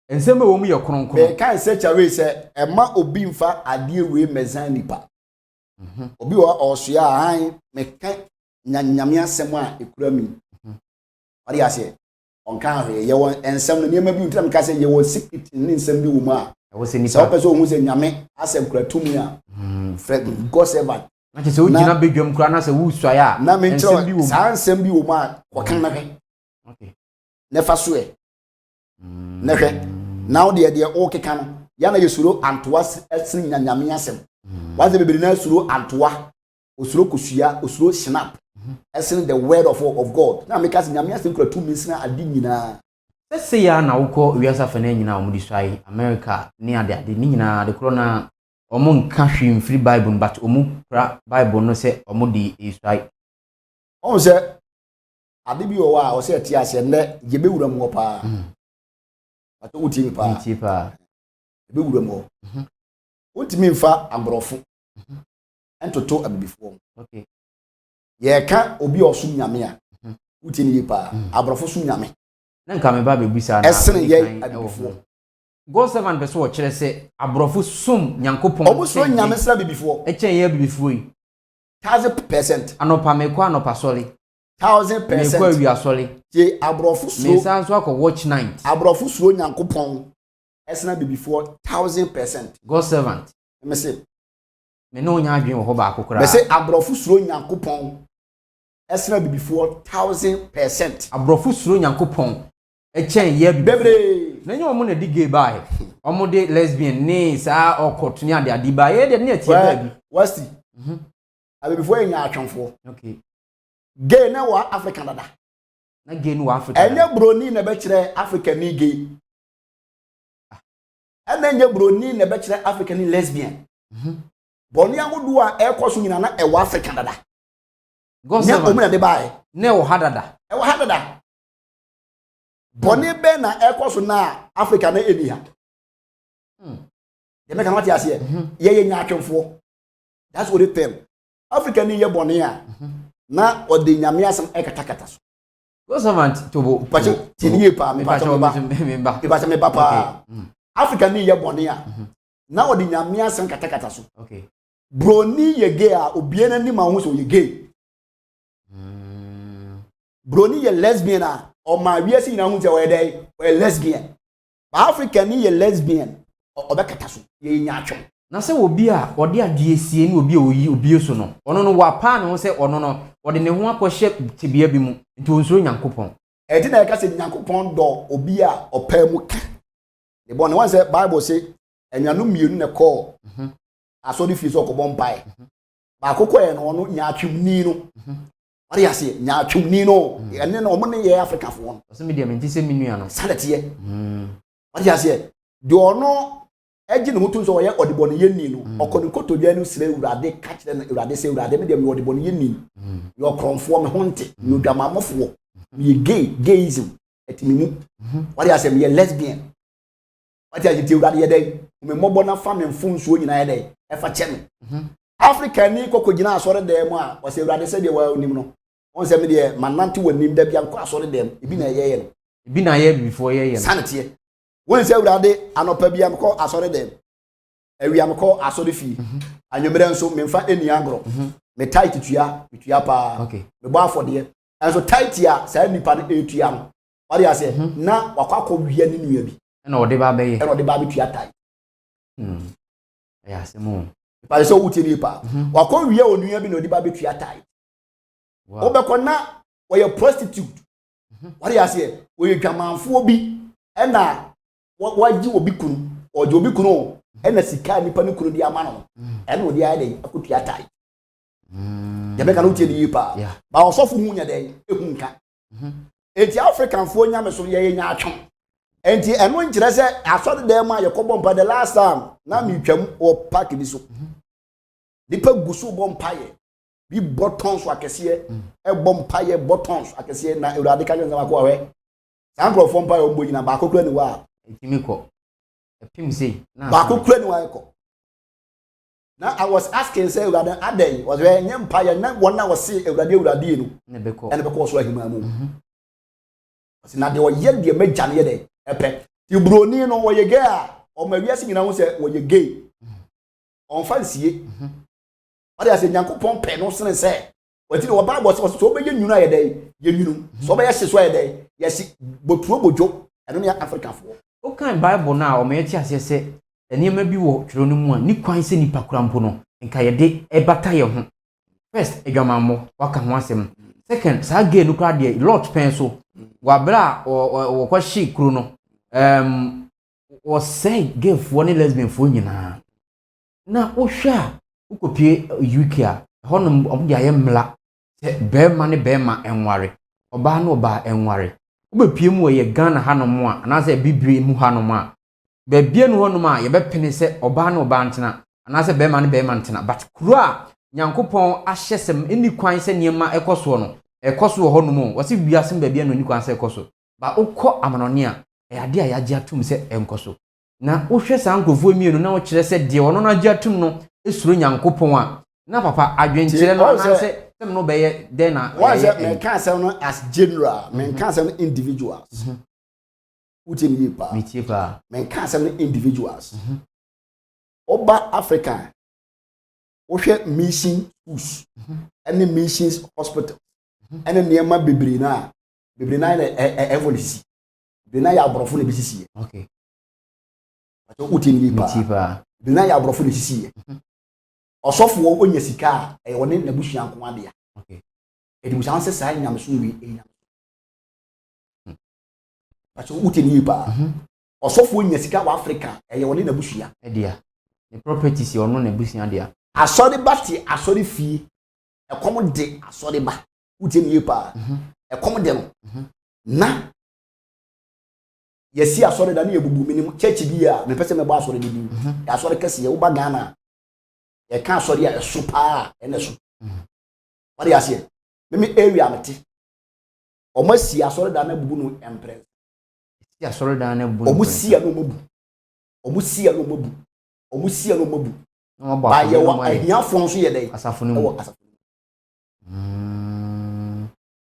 ensem wo mu ye kronkron be kan se chawe se e ma obi mfa ade we mezan nipa obi o soya han me kan nyanyame asem a ekura mi ade ase on kan hwe ye won ensem no niam bi ntam ka se ye won secret ni ensem bi wo mu a wo se nipa so person hu se nyame asem kura tumi a Fred go servant na chese wo gina bedwam kura na se wo suaya na me ntro sa ensem bi wo mu a ko kan na hwe okay ne fa so e ne hwe now de o keka no ya na yesuro antoa esin nyanyame asem waze bebiri na suro antoa osuro kosua osuro snap esin the word of God na make us nyame asem kura tu minsina adi nyina se ya na wukọ wiasa fa na nyina omudi swai America ni ade ni nyina de kro na omo nka hwim free Bible but omu pra Bible no se omudi iswai on se ade bi o wa o se ti ase ne ye bewura mu pa ato utimi pa bewura mu utimi mfa abrofo entoto abibifo okay ye ka obi osum nyame a utini ye pa abrofo sum nyame na nka me ba bebisa na esene ye abibifo go servant be so kire se abrofo sum nyankopon obo so nyame sra bibifo echen ye bibifo yi 1000% anopa mekwa anopa sori 1000% mekwa wi asori je abrofo so me san so akọ watch night abrofo so nyankopon esena bibifo 1000% go servant me say me no nya adwen ho ba akokora me say abrofo so nyankopon esena bibifo 1000% abrofo suro nyankopon echen ye bebre na nya omo na di gay bye omo de lesbian ni sa okot ni ade adi bye de na tie ba bi wasti abibifo enya atwonfo okay gay na wa African dada na gay ni wa Africa enye broni na be kire African ni gay enye broni na be kire African ni lesbian boni agodo a ekoso nyina na e wa African dada go se omo na de bye na wo hadada e wa hadada boni be na ekoso na Africa na eni ha me kan wati ase ye nya atwonfo that's what it them Africa ni ye boni a na odi nyame asem ekatakata so go servant tobo pacho tiniye pa me pacho me papa Africa ni ye boni a na odi nyame asem katakata so okay broni ye gay a obiena ni ma hu so ye gay broni ye lesbian a o ma wiase ina hu se we dey we lesbian ba Africa ni ye lesbian obekata so ye nya atwo na se obi a odi ade esie ni obi oyi obi so no ono no wa pa no se ono no odi ne ho akɔhye tibia bi mu nti onsuro nyankopɔn edi na ka se nyankopɔn do obi a opamu ka the born one say Bible say enwanu mienu ne call asodi fi so okobon pai ba akokɔ ye no ono nya atwumni no ori ase nya atwumni no ene na omo ne ye Africa fo no so me dia me ntise minua no sadete ye ori ase de ono eji no mutu so oye odibone yeni no okono kotodwa no sire urade ka kire no urade se urade me dem odibone yeni yo kronfo me honte no dwamamofo me gayism etimimu wadi asem ye lesbian wadi ajiti urade ye dey me mobo na fa me mfunsuo nyina ye dey e fa che me Africa ni kokogina asore dem a wase urade se de wa onim no on se me de manante wanim da bia nko asore dem ebi na ye no ebi na ye before ye no sanete won se urade anopa bia mko asore dem ewiam ko asore fi anwemere nso memfa eni agro me tight tuya pa me bo afode enso tight ya sa nipa no etua no wari ase na wakwakọ wia ni nua bi na ode ba be ye na ode ba bi tua tight ya semo pa so wuti ni pa wakọ wia onua bi na ode ba bi tua tight obekọ na we prostitute wari ase we dwamanfo bi na waji obi kunu oje obi kunu ena sika nipa ni kunu di ama no ena odi ayi akutua tai yabe kan utie di pa ba osofu hu nya dey ehu nka enti African fo nya me so ye nya atwon enti eno nkire se asode dey ma ye kobompa the last time na mi twam o park bi so nipa gusu bompa ye bi buttons akese e bompa ye buttons akese na urade ka nza ko awe sankro fo mpa ye ombo nyina ba kokura ni wa etimi ko epim sei na ba kokura ni wa ko na I was asking say urade adai was we nyem pa ye na wona was say urade no ne beko ene beko so ahima mu asi na de o ye de magya ne ye de epe ti broni no wo ye gay a o ma wiase nyina ho say wo ye gay on fansie ade ase nyankopon pe no sene say wati no ba bo so be ye nyunu aye de ye nyunu so be ye hye so aye de ye si botuo bojo eno ne African fo o kan Bible na o me ti ase se enema bi wo twero no mu a ni kwan se nipa kurampo no nka ye de ebata ye ho first edwamammo waka ho asem second sa gay no kra de lot pen so wa bra wo kwa shi kru no wo say gay fo ne lesbian fo nyina na o hwa ukopie UK a honom omde aye mla be ma ne be ma enware oba na oba enware obepie mu ye Ghana hanom a na se bibire mu hanom a be bie no honom a ye be pene se oba na oba ntena na se be ma ne be ma ntena but kru a nyankopon ahyesem eni kwan se niema ekoso no ekoso honom wo se biase ba bia no ni kwan se ekoso ba ukọ amanone a ade a yaje atum se enkoso na wohwe sankofo mienu na wo kire se de wono na age atum no esuro nyankopon a na papa adwenkyere no na se sem no be ye den na why is me can say no as general me can say no individuals uti mi pa mi tie pa me can say no individuals oba Africa wohwe mission schools any missions hospitals any niema bebre na evolusi bebre na ya abrofo na bisisi okay ato uti mi pa bebre na ya abrofo na bisisi osofo wo onya sika e woni na busuan ko ade ya okay edi busuan se sai nyam so wi enyam ato uti mi pa osofo onya sika wa Africa e woni na busuan ade ya the properties yo no na busuan ade ya asori bati asori fie e kom de asori ba uti mi pa e kom de no na yesi asori da na yebubu minim church bi a me pese me ba asori bi ya asori kese ye wo ba Ghana ye ka asori a so pa ene so wari ase me area mete o ma si asori da na bubu no empress si asori da na bubu o mu si a no mabu o mu si a no mabu o mu si a no mabu ba ye wa ahia fon so ye dai asafo no mu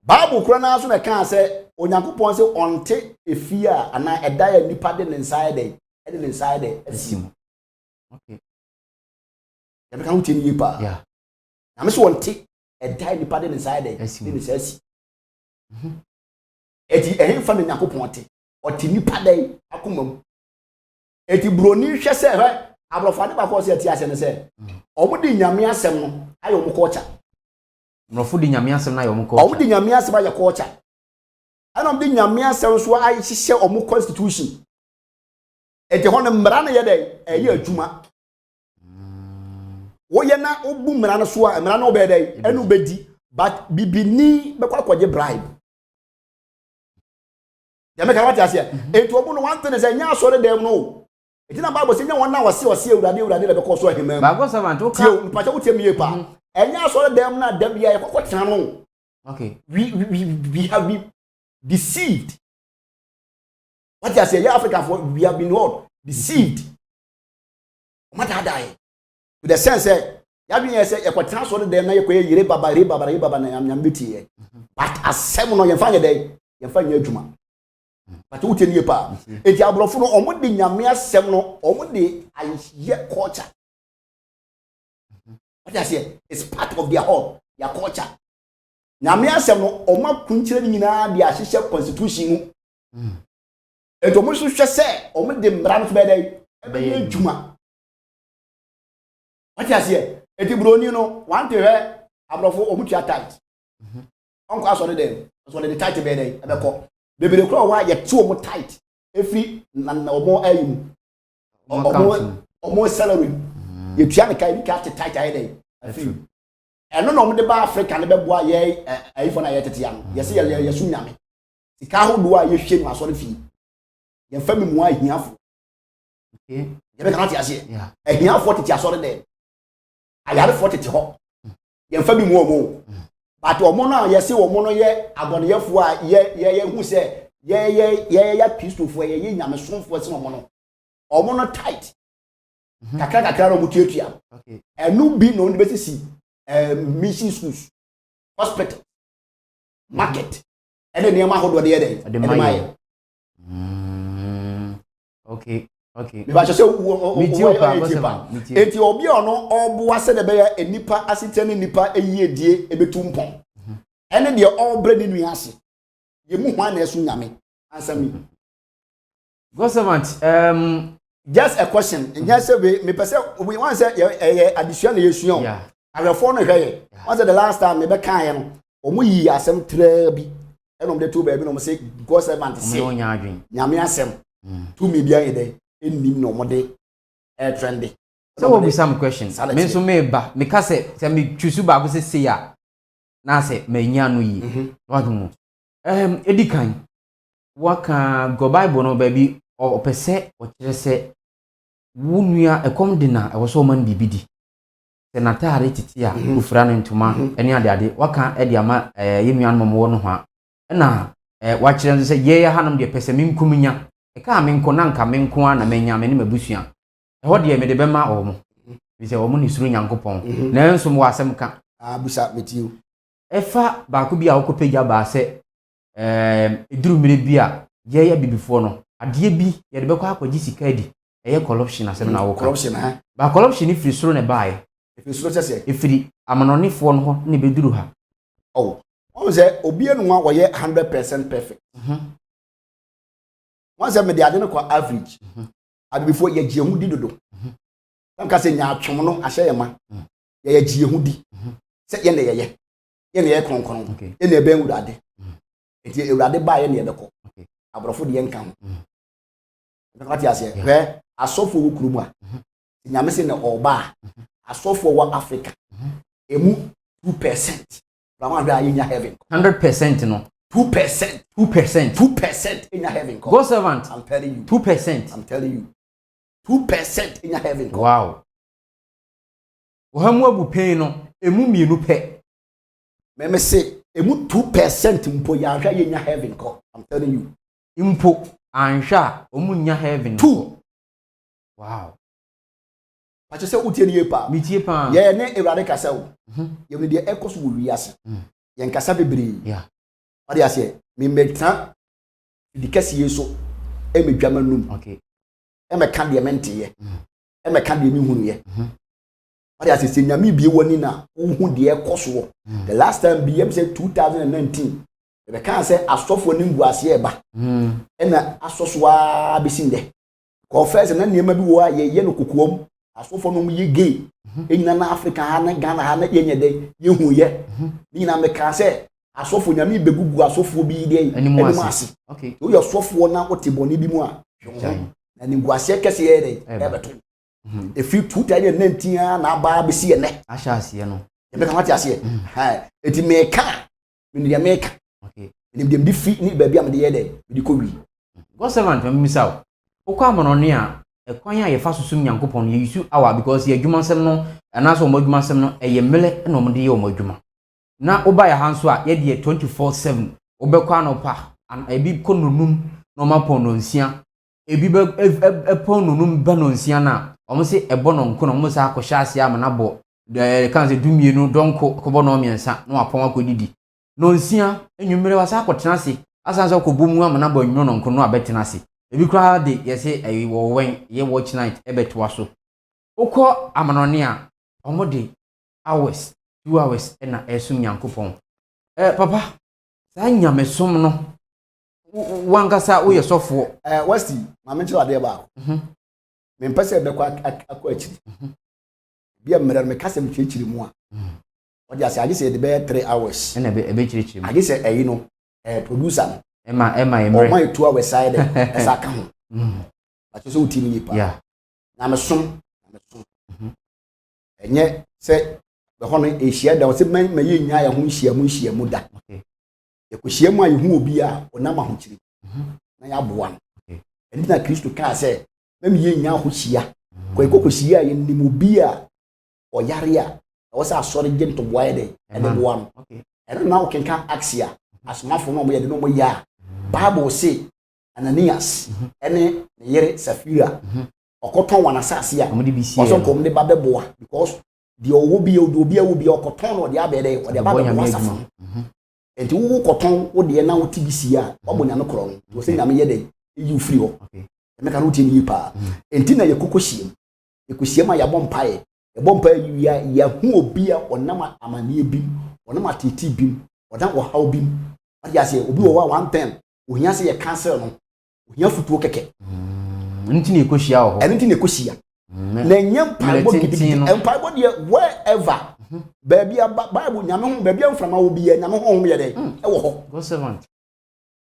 Bible kura na so na kan se onyankopon se onte efia ana eda ya nipa de ne inside de inside asim okay ya kan uti ni pa yeah na me so onte eda nipa de ne inside de ne sasi eti ehin fa ne nyankopon te oti nipa de akomam eti broni hwe se he abrofa de ba ko se ati ase ne se omudi nyame asem no ayo mo culture mrofo di nyame asem na yo mo culture omudi nyame asem ayo culture ana omudi nyame asem so ayi hihye omo constitution eti hono mmara na ye de eye adwuma wo ye na obu mmara no so a mmara no be de enu bedi but bibini be kwa kwaje bribe ya me ka wati ase eti obu no one thing say nya asore dem no Eti na Bible say nya won na wase Ewurade le be ko so ahemam. Ba go servant o ka. Tie o mpacha wo tie mie pa. Enya so dem na da bia ye kokko tena no. Okay. We have been deceived. What I say, Africa for we have been what? Deceived. What had I? With the sense ya bi say e kwatena so dem na ye koye yire baba na yam beti. But asem no ye fa ye dey, ye fa nya adwuma. But wo tie nie pa. Enti abrofo no omo de nyame asem no, omo de aye culture. What I say, it's part of their whole, their culture. Nyame asem no oma kunchire ni nyina de ahyehye constitution mu. Ento mo so hwe se omo de mra no be dey e be adwuma. What I say, eti broni no want to he abrofo omo tua tight. Onko aso dem, so de tight be dey e be ko. Bebere kro wa ye tu omo tight. Every na omo ayim. Omo salary. Ye tua ne kai ni ka tight aye dey. Afi. Eno no de ba Africa ne beboa ye ayifo na ye tete ya no ye se ye su nyame sika hodo a ye hwe no aso ne fi ye fa mu ahiafo okay ye be kan ati ase ahiafo tete aso ne de ayare fo tete ho ye fa mu omo but omo no ye se omo no ye aboneyefo a ye hu se ye kristofo ye nyame somfo se omo no tight kakra no mutuatua okay enu bi no de besisi mission schools, hospital, market, and then near my hold the other. Okay. If I should say, if you be on all was said a nipa asitani nipa a year dear a betumpon. And then you're all bred in Riasi. You move one as tsunami. Answer me. Go servant. Just a question. And yes, me perceive we want to say additional issue. Yeah. I phone here. Once the last time me be kan no omo yi asem tra bi enom de two baby no say go servant say nyame asem to me bia ide ennim no mo de trendy so we be some questions me so me ba me ka say me twusu ba go say ya na say me nya no yi what mo edikan waka go bible no baby o pese o kire se wunua ekom de na e wo so man bibidi senatare titi a ofura no ntoma ene ade waka ede ama yenuan momo no ho na wa kire se ye ya hanom de pese menkuminya e ka menko na nka menko na menya me ne mabusua e ho de me de bema o mo bi se o mo ni suru nyankopon na enso mo asem ka abusa metiu efa ba ko bi a wokopeja ba se eduru mire bi a ye ya bibifo no ade bi ye de bekọ akwaji sika di eye corruption asem na wo corruption ha ba corruption ifiri suru ne bae ifiri amanonifo no ho ne beduru ha oh o say obi enu wa woye 100% perfect one say me de ade no kwa average ade before ye gie hu di dodo am ka say nya atwom no ahye ye ma ye gie hu di say ye ne ye kronkron ye ne ben wurade enti ewurade ba ye ne ye beko abrofo de ye nka ho na ti ase hwe asofo wo kurum a nyame se ne oba asofo wa Africa emu 2% rama bia yenya heaven 100% no 2% in your heaven go servant I'm telling you 2% I'm telling you 2% in your heaven wow wo hamu abu pen no emu mienu pe me say emu 2% mpo ya hwa yenya heaven ko I'm telling you impo anhwa omunya heaven 2 wow acho se utie nie pa mitie pa ye ne ewrade kasa wo ye ne de ekoso wo wiase ye nkasa bebre yeah ade ase me metra di kase yeso e medwama num okay e me kan de mente ye e me kan de mi hunu ye ade ase se nyame bie woni na wo hu de ekoso the last time biem say 2019 e kan say asofo ni nguase e ba e na asoso a besinde ko first na niam bi wo a ye no kokoom asofo no ye gay enyina na Africa ha na Ghana ha na yenye de ye hu ye ni na me kan say asofo nyame begugu asofo bi de enimu ase okay wo yo asofo na otiboni bi mu a na ni nguase kese ye de e beto e fi 2019 na aba be si ye ne asha ase no e be kan ati ase ha eti me ka me de me ka okay ni dem di fi ni ba bi am de ye de di ko wi go servant me misaw okwa amonone a ekwan ya ye fa susum Nyankopon ye yisu awa because ye adwuma nsem no anaso o adwuma nsem no eye mele na o mde ye o adwuma na oba ya hanso a ye de 24/7 obekwa no pa ebi konunum no mapon no nsia ebi be epon nunum be no nsia na omo se ebo no nko no omo se akosha ase amana bo de kan se dumienu donko kobo no miensa no apon akodidi no nsia enwumere wasa akotena se asanso kobomu amana bo nwuno no nko no abetena se ebi kra de yese ayi wo wen ye watch night ebetwa so ukọ amanone a omo de hours 2 hours na esum Nyankopon papa sa nyamesom no wankasa wo ye sofo Westi ma menchiro ade ba me mpese be kwa akọ akiri bia mmerɛ me kasa me twechiri mu a odi ase age se de be 3 hours na be chirichiri mu age se ayi no producer no ema emre o my 2 hours side esa ka ho acho so uti ni pa yeah na me som enye se be hono ehia da o se me ye nya ya ho nhia mu da okay ekohia mu ayi hu obi a onam ahokyiri na ya boa no enti na Kristo ka se me ye nya ho hia ko ekokohia ye nim obi a oyare a o se asori je nto boa ye de e de boa no okay eno na o kenka axia asomafo no mo ye de no mo ya Bible say Ananias ene ne yere Safira okoton wana sase a amudi bisi oso kom de babe boa because the obi okoton no de abede o de babe boa safo enti wo koton wo de na wo tibisi a obonya no kro no wo se nyame ye de yi free ho okay emeka no tie ni pa enti na ye kokohiem a ya bompae ye bompae ya hu obi a onam amane bi onam atiti bi odan wo haw bi ade ase obi wo wa 110 ohia se ye cancel no ohia futuo keke nti ne ekohia ho enti ne ekohia na nyam pa bo gidi empire bo de wherever Baby Bible nyame ho baby amframa wo biye nyame ho ye de e wo ho go servant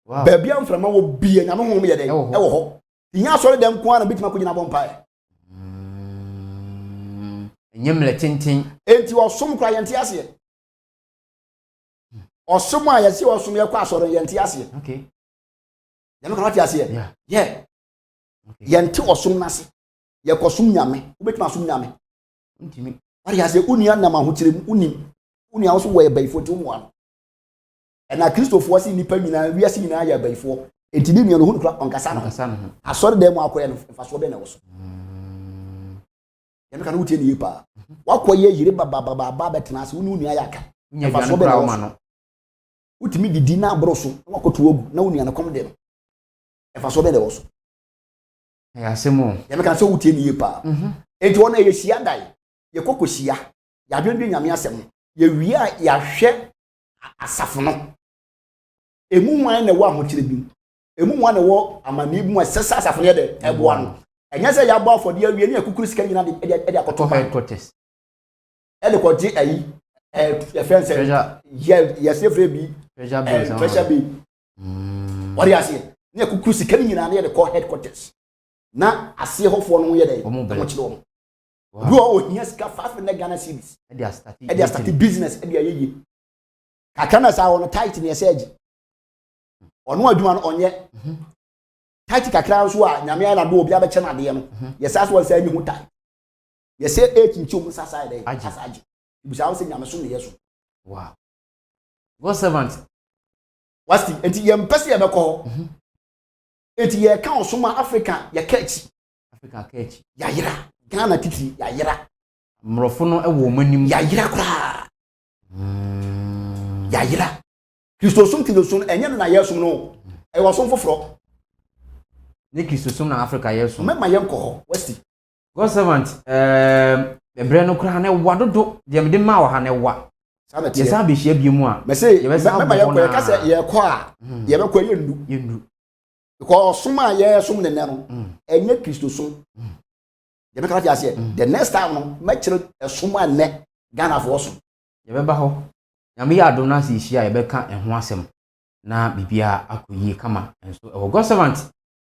wow baby amframa wo biye nyame ho ye de e wo ho tinya sori dem ko ana bitima ko gina bompa nyemle tintin enti wo som kra yente ase osom a yesi osom ye kwa sori yente ase okay nyame kra ti ase yeah yente osom nase ye kosom nyame wo bitima som nyame ntimi Ari ase unia na mahokyerem unia so wo ebaifo ti mu ano na Kristofo si nipa nyina wiase nyina ya ebaifo enti ni no hunu kra onkasa no asori dem akoye no mfaso be na wo so yeme kan wutie ni yipa wakoye yire baba betena ase unia ya aka mfaso be na wo no utimi didi na abroso wakoto ogu na unia na kom de no mfaso be na wo so ya asemo yeme kan so wutie ni yipa enti wona ye hia dai ye kokohia ya dwendwe nyame asem ye wia ya hwe asafo no emu nwan na wo ahokyere bi emu nwan na wo amani bu asesa asafo ne de eboa no enya se ya bo afode awie ne akukuru sika nyina de akoto headquarters de ko ji ayi friends ye sefre bi treasure bi wari ase ne akukuru sika nyina ne de ko headquarters na ase hofo no ye de mo kyerɛ wow go ohia sika 5 na Ghana cedis e dia start business e dia yeye kakana sa wono tight ne yesage ono adwuma no onye tight kakra so a nyame ya na do obi abeche na de no yesa so wasa nyi hu tight yesa chinchum sasa de asaje ibusa wo se nyame so ne yeso wow go servant wasti enti ye mpese ye beko enti ye kan osoma Africa ye kachi ya yira Ghana titi ya yira mrofo no ewo manim ya yira kra ya yira Kristosum tilosun enye na yesum no e wo som foforo ne Kristosum na Africa yesum mema yenko ho westi go servant ebre no kra na wadodo de mede ma wa ha na wa yesa be hia biemu a me say mema yenko ye kase ye ko a ye be ko yendu because suma ye sum ne no enye Kristosum ye be kra ti ase the next time no me kire suma ne Ghana for so ye be ba ho nyame ya adom na se hia ye be ka eho asem na bibia akoyie kama enso e go servant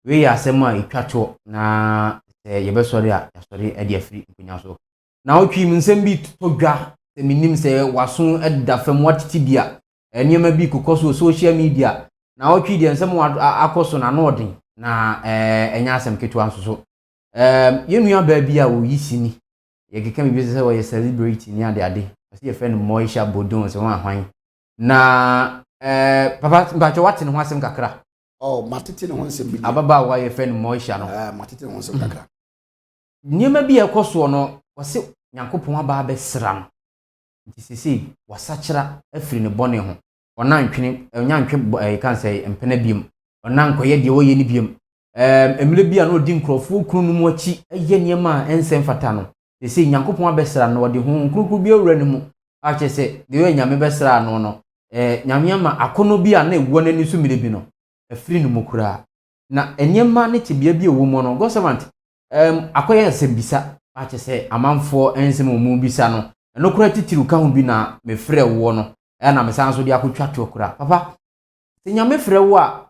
we ya asem a etwato na ye be sori a ya sori e de afiri nkunya so na otwi mi nsem bi todwa se minim se waso edda fam watiti bia enema bi kokoso social media na otwi de nsem akoso na no odin na enya asem ketu anso so Yenu baby a wo yisini. Ye keka me bi se wo ye celebrity ni ade. Asi ye friend Moisha Bodon se wan hwan. Na papa mbacho wate ne ho asem kakra. Oh, matete ne ho asem bi. Ababa wa ye friend Moisha no. Matete ne ho asem kakra. Niema bi ekoso no, wose Nyankopon aba abesra no. Nti sisi wasachira afiri ne bone ho. Onantwene nyantwe kan say empena biem. Onankoye de wo ye ni biem. Emile bia no odi nkrofo kunu mu achi eye niema ensem fata no. Sisi Nyankopon abesra no wode ho krukru bi owura ne mu. Ache se de we nyame besra no no. Nyame ama akono bi a na ewo n'ani so mire bi no. Afiri ne mu kura. Na enyema ne tibia bi ewo mu no. God servant akoye ensem bisa. Ache se amanfo ensem mu bisa no. No kura titiru ka ho bi na me frɛ wo no na me san so de akotwa to kura papa se nya me frɛ wo a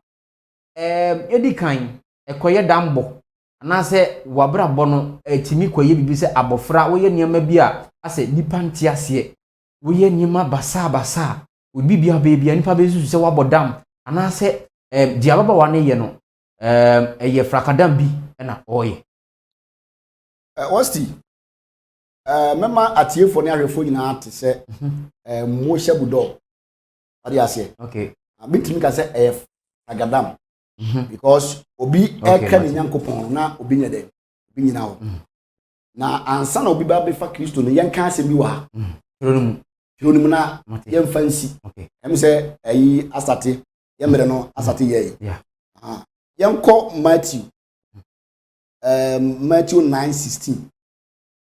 edi kan ekoye dambo na se wabrabɔ no timi koye bibi se abofra wo ye niam bi a ase nipa ntiase wo ye niam basa obi bia bia nipa bezu se wabodam ana se dia baba wa ne ye no eye frakadam bi na oye Osti mema atiefo ne ahwefo nyina ate se Moisha Budo ade ase okay abitimi ka se agadam because obi eka ne Nyankopon na obi nyede obi nyina ho na ansa na obi ba be fa Kristo no yenka ase bi wa Kironum na yemfansi em se ayi asate yemre no asate ye yenko Matthew 9:16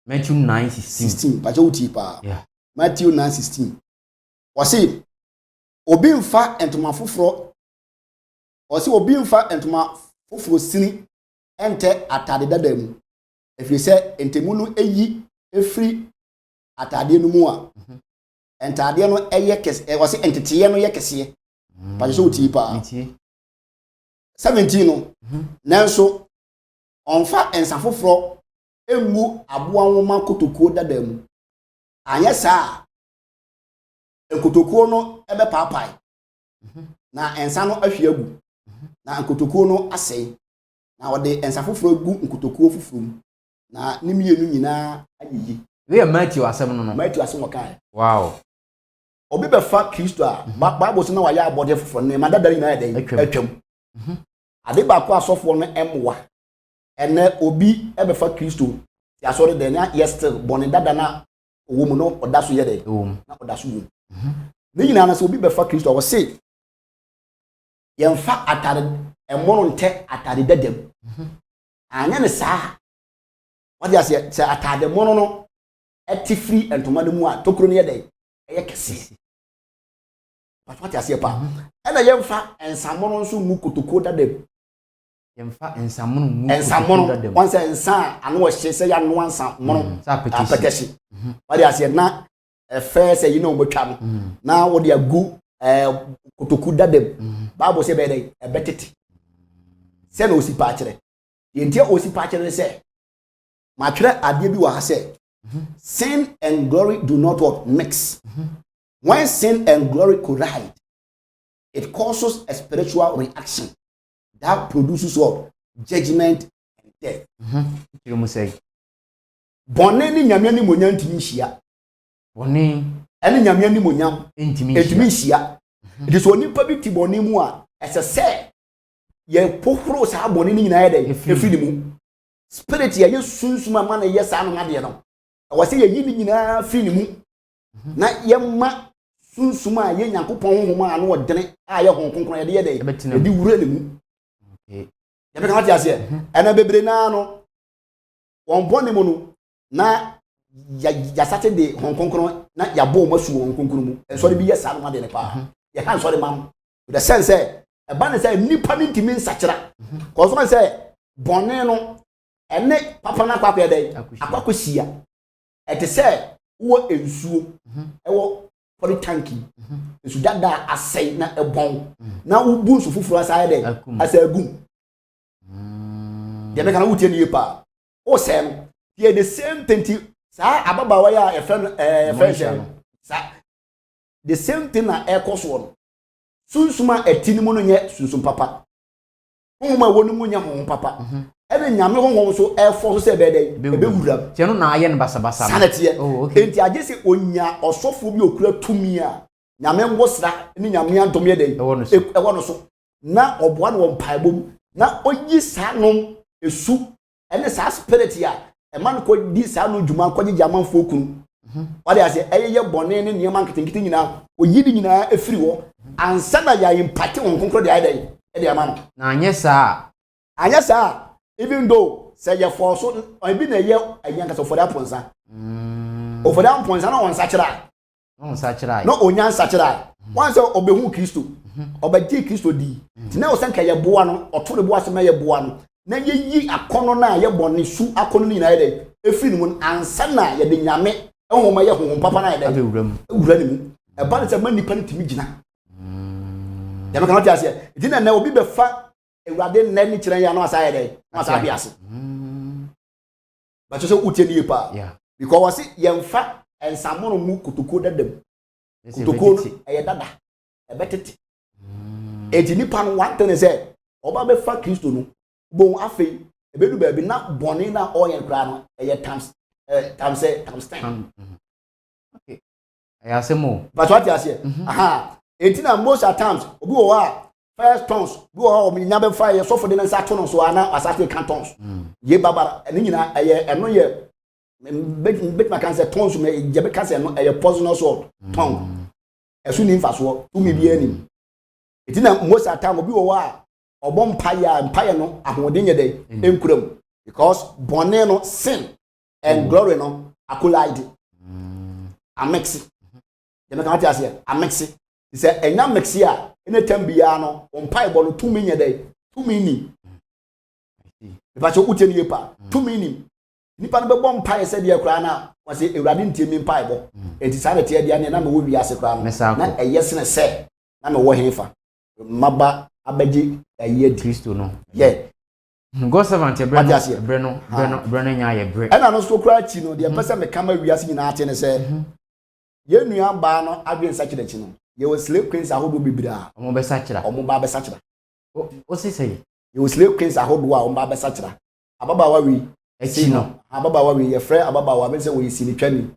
Matthew 9:16 pacha uti pa Matthew 9:16 wasi obi mfa entoma foforo wasi obi mfa entoma foforo sini ente atade dada mu efiri se entemu no eyi efiri atade no mu a entade no eye kese wasi entete no ye kese pacha uti pa 17 no nanso onfa ensa foforo emu aboa nwoma kotokuo dada mu anya saa kotokuo no ebe paapai na ensa no ahwe agu na kotokuo no asɛe na ɔde ensa foforo gu kotokuo foforo mu na ne mienu nyinaa ayiyi we Matthew asɛm no Matthew asɛm wɔkae wow obi bɛfa Kristo a Bible so na wayɛ abɔde foforo ne ma dada nyinaa yɛ atwam ade baako asɔfo no emwa ene obi ebefa Kristo ya sori de na yestil boni dada na owo mu no odaso ye de na odaso wo ne nyina na se obi befa Kristo wo se yemfa atare emono nte atare dadam anya ne saa wadi ase se atade mono no etifri entoma ne mu a tokuro ne ye de eye kese wati ase pa ena yemfa ensamono nso mu kotoko dadam yemfa ensamono mu ensamono wansa ensa anu wo hye se ya no ansa mono apekesi wadi ase na efe se yi na obotwa no na wo de agu kotoku dadam Bible se be dey ebetete se na osipa akere yentie osipa akere se ma twere ade bi wa ha se sin and glory do not what mix when sin and glory collide it causes a spiritual reaction that produces what judgment and death you must say bonne ni nyame ni monya ntimi hia bonne ene nyame ni monya ntimi hia it is oni pa bi ti bonne mu a ese ye pohoro sa bonne ni nyina ye de efiri mu spirit ye sunsuma ma na ye sa no ade no wase ye yi ni nyina firi mu na ye ma sunsuma ye Nyankopɔn honhom a no odene a ye honkonkron ye de ye di wura ne mu ya be kan ati ase ena bebre na no won boni mu no na ya Saturday honkonkron na ya bo masu honkonkron mu enso de bi ye sa no ade ne pa ye kan so de mam the sense e ba ne say nipa ni ntimi nsakira ko so say bonni no ene papa na kwakwa de akwakwa sia ete say wo ensuo ewo for tanki ensu dada asai na ebon na ubu nsu fufuru asai de asagu de be kan wutie ni pa o say no ye the same thing sa ababawa ya efren sa the same thing na ekoso no sunsuma etini mu no nye sunsum papa homa wonu mu nya hom papa ebe nyame honhom so efo so se be dey ebe wuram tie no na aye no basabasa sanete oh okay enti agye se onya osofo bi okura tumi a nyame ngosra ni nyame antom ye dey ewo no so na oboa no mpaebom na oyi saa nom esu ene saa spirit ya e man ko di saa no djuma ko gye amanfo kunu wade ase eyeye bone ne niam anketenkete nyina oyi di nyina efiri wo ansa na ya impate won konkro de ayda e de ama no na anya saa even though say ye for so ebi na ye ayan kasa for that ponsa o for that ponsa na on sachira no onya sachira wan say obehu Kristo obeji Kristo di ti na o sanka ye boa no oto de boa se ma ye boa no na ye yi akono na ye bone su akono ni na ye de efiri mu ansa na ye de nyame ehoma ye honhom papa na ye de ewura ni mu e ba ne se ma nipa ntimi gina ya me kan ti ase ti na obi be fa ewurade nne ni kire ya no asa ye de no asa bi ase ba so utie ni pa because wasi ye mfa ensamono mu kotoko dadam kotoko e dada e betete eti nipa no wante se oba be fa Kristo no bon afei e bedu ba bi na bone na oyen kra no e times times 10 okay aya semo but what you say aha eti na most at times obi wo a first tons bi wo o nya be fa ye so for the nsa tono so ana asate cantons ye babara eni nyina eno ye bet ma kan se tons me je be kan se no ye poisonous sword tongue esu ni mfa so tu mi bi ani eti na most at time obi wo a obom mpaye no ahoden ye dey enkuram because bone no sin and glory no collide amexi je me kan ti ase amexi se enya mexi a ene tambia no mpaye bo no tumi nye dey tumi ni ba cho utie ni pa tumi ni nipa no be bom mpaye se de kura na wase ewrade ntimi mpaye bo enti sa na tie dia na me wo wi ase kura na eyesene se na me wo hefa maba abeji eye Kristo no yeah God servant breno nya ye bre ena no so kura chi no de pese me kama wi ase nyina ate ne se ye nua ba no adwen sachi de chi no ye was slave queens ahodo bibira omo be sachira o se say ye was slave queens ahodo a omo ba sachira ababa wa wi echi no ababa wa wi ye frɛ ababa wa be se wo yisi ni twani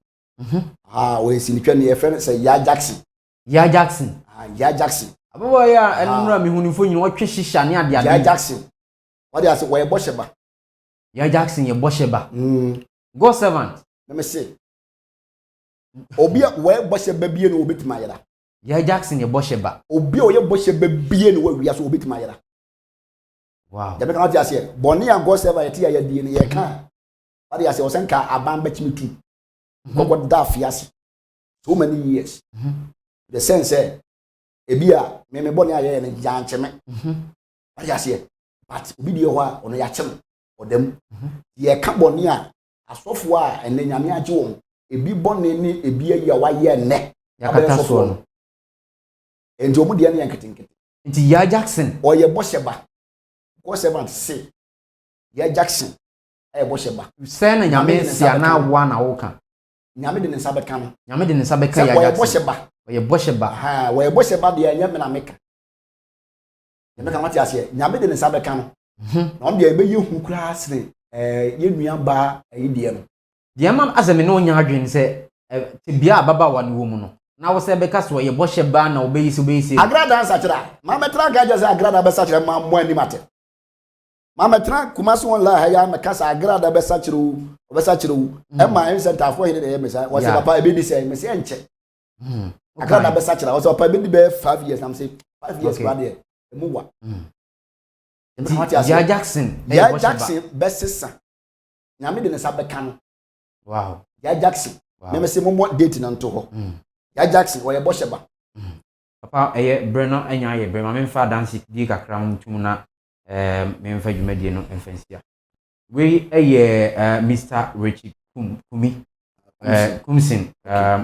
wo yisi ni twani ye frɛ se ya Jackson ababa ya enura mi hunifo nyi wo twe shisha ne ade ya Jackson what they say wo ye bosheba ya Jackson ye bosheba God servant let me say obi wo ye bosheba bie no obetima yera ya Jackson ye bosheba obi o ye bosheba bie no wa so obetima yera wow ya be kan what say boni and God servant ye ya die ne ye kan what they say o senka aban betimi tu gogo da fiase so many years the sense ebia me boni aye ne jancheme what they say but obi die ho a ono ya chem odam ye ka boni a asofo a ene nyame age won ebi boni ni ebi ayi a waye ne yakata so no enti omu die ne yanketenkete enti ya Jackson o ye bosheba go servant say ya Jackson e bosheba se na nyame sia na wa na wo kan nyame de ne nsa beka no nyame de ne nsa beka ya Jackson o ye bosheba ha wo ye bosheba de ya me na meka nyame kan wati ase nyame de ne nsa beka no na on de ebe ye hu kura asene ye nua ba die no de ma azame no nya adwen se te bia ababa wa ne wo mu no na wo se beka so ye bosheba na obeyisi agrada ansa kira ma metra gaja se agrada be sa kira ma mo ani mate ma metra kumase won la ha ya me kasa agrada be sa kira e ma en center for here de me sa wo se papa e be di se me se enche agrada be sa kira wo se papa be di be 5 years am say 5 years ba de e mu wa ya Jackson be sesa nyame de ne sa beka no wow ya Jackson me se mo date na nto ho ya Jackson wo ye bosheba papa eye breno anya ye bre ma me fa dance di kakra mutum na me mfa dwumadie no mfansia we eye Mr. Richie Kumi Kumsin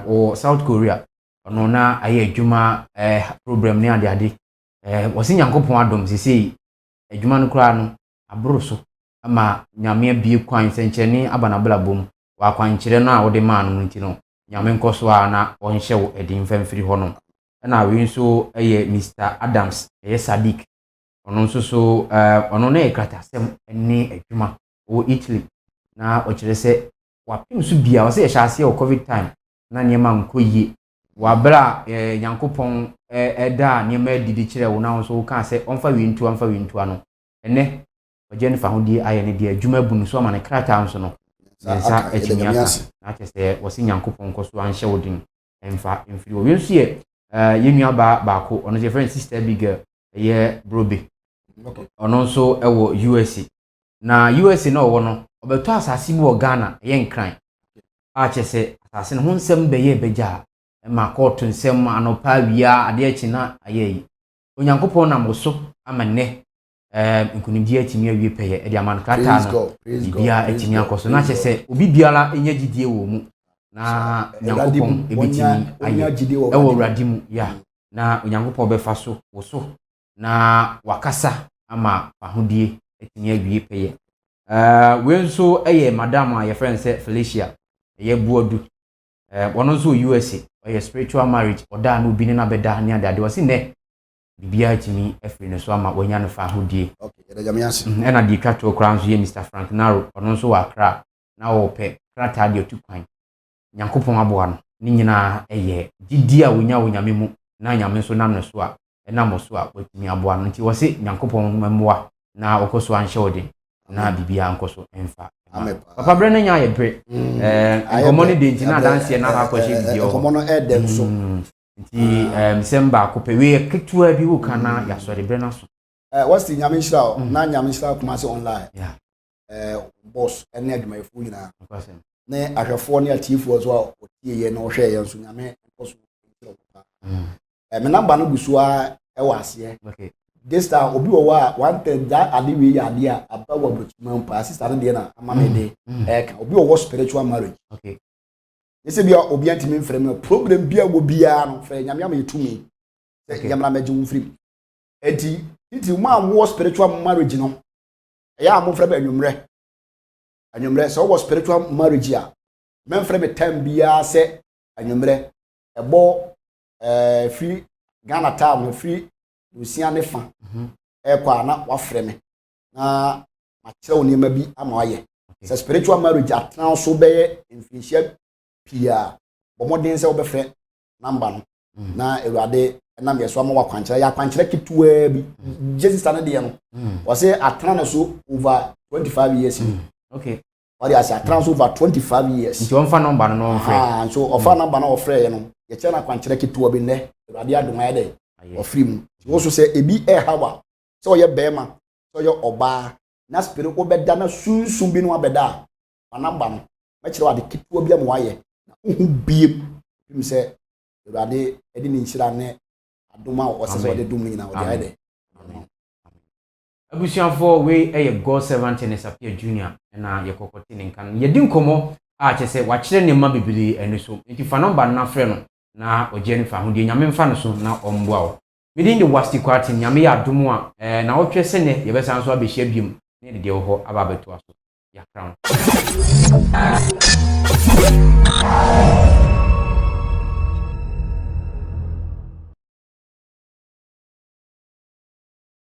o South Korea ono na aye adwuma program ne ade wose Nyankopon adom sisi adwuma no kra no abro so ama nyame abie kwan sencheni abana blabom wa kwankyere no a wode ma no nti no nyame nkoso a na onhye wo edi mfamfiri ho no na we nso eye Mr. Adams eye Sadiq ɔno nso so ɔno na ɛkratasɛm ne adwuma wɔ Italy na ɔkyerɛ sɛ wapem so bia ɔsɛ yɛhyɛ aseɛ wɔ covid time na nneɛma nkɔ yie wabra nyankopɔn ɛda nneɛma didi kyerɛ wo na nso ka sɛ ɔmfa wintua no ɛnɛ ɔgye ne fa ho die ayɛ ne deɛ adwuma bu no so ama ne krataa nso no nsa ɛkyimi aka na kyerɛ sɛ wɔse nyankopɔn nkɔ so anhyɛ wo den ɛmfa mfiri wɔ nso yɛ yɛnua baako ɔno sɛ friend sister big girl ɛyɛ brobe ɔno nso ɛwɔ USA na USA na ɔwɔ no ɔbɛtɔ asase mu wɔ Ghana ɛyɛ nkran a kyerɛ sɛ asase no ho nsɛm bɛyɛ bɛgya ma kɔɔto nsɛm anɔpa awia ade akyi na ayɛ yi onyankopɔn nam so ama nnɛ nkunimdie atimi awie pɛyɛ ɛde ama no krataa no bibia atimi akɔ so na kyerɛ sɛ obi biara ɛnyɛ gyidie wɔ mu na nyankopɔn ɛbɛtimi ayɛ ɛwɔ awurade mu ya na onyankopɔn bɛfa so wo so na wakasa ama ahodie atimi awie pɛyɛ we nso ɛyɛ madam a yɛfrɛ sɛ Felicia ɛyɛ buodu wɔno nso USA ɔyɛ spiritual marriage ɔda na obi ne na bɛda ne ade ɔsi nnɛ bibia atimi afiri ne so ama wanya no fa ahodie ɛna di twato kra nso yɛ Mr Frank Naro ɔno nso wɔ Accra na wɔpɛ krataa de otu kwan nyankopɔn aboa no ne nyinaa ɛyɛ gidi a wonya wo nyame mu na nyame nso nam ne so a ɛnam so a watumi aboa no nti wɔse nyankopɔn mmoa na wɔkɔ so anhyɛ wo den na bibia nkɔ so ɛmfa papa brɛ no nya yɛ bre nkɔmmɔ no de nti na adanseɛ na akɔhyɛ bibia nkɔmmɔ no ɛdɛm so nti nsɛm baako pɛ wei ketewa bi wo ka na yɛasɔre brɛ no so wɔsi nyame nhyira o na nyame nhyira kuma se online boss ɛne adwumayɛfoɔ nyinaa ne ahwɛfoɔ ne atiefoɔ so a wɔtie yɛ na wɔhwɛ yɛn nso nyame nkɔ so me namba no gu so a ɛwɔ aseɛ this time obi wɔ hɔ a one time da ade wei yɛ ade a aba wɔ abrɔkyima mpa sister no deɛ na ama me de ɛka obi wɔ spiritual marriage yɛsɛ bia obi antimi mfrɛ me problem bia wɔ biara no frɛ nyame ama yɛtumi sɛ nyamra magye wo mfiri enti nti mo a wɔ spiritual marriage no ɛyɛ a momfrɛ me anwummerɛ sɛ wɔ spiritual marriage a memfrɛ me time biara sɛ anwummerɛ ɛbɔ free Ghana town free Lucia ne fa ɛkɔ a na wafrɛ me na makyerɛ wo nneɛma bi ama wayɛ sɛ spiritual marriage atena so bɛyɛ mfinhyia pia bɔmmɔden sɛ wobɛfrɛ namba no na awurade ɛnam yɛ so ama wakwankyerɛ yɛ akwankyerɛ ketewa bi Jesus ne deɛ no wɔsɛ atena no so over 25 years wɔde asɛ atena so over 25 years nti wɔmfa namba no na ɔmfrɛ so ɔfa namba no ɔfrɛ yɛ no yɛkyerɛ no akwankyerɛ ketewa bi nnɛ awurade adom ayɛ dɛ ɔfiri mu wo so sɛ ebi ɛhawa sɛ ɔyɛ bɛrima sɛ ɔyɛ ɔbaa na spirit wobɛda na sunsun bi no abɛda a namba no mɛkyerɛ wade ketewa bi ama wayɛ na wohu biem bim sɛ awurade ɛde ne nhyira ne adom a ɔsɛ sɛ ɔde dom no nyinaa ɔde ayɛ dɛ abusuafoɔ wei ɛyɛ God servant ne Sapia Junior na yɛkɔkɔte ne nka no yɛdi nkɔmmɔ a kyerɛ sɛ wakyerɛ nneɛma bebree ɛno so nti fa namba no na frɛ no na ɔgye ne fa ho deɛ nyame mfa no so na ɔmboa wo within the wasti kwati nyame ya adom a na wotwe se ne yɛbɛsan so abɛhyia biom ne de deɛ wɔ hɔ aba abɛtoa so ya crown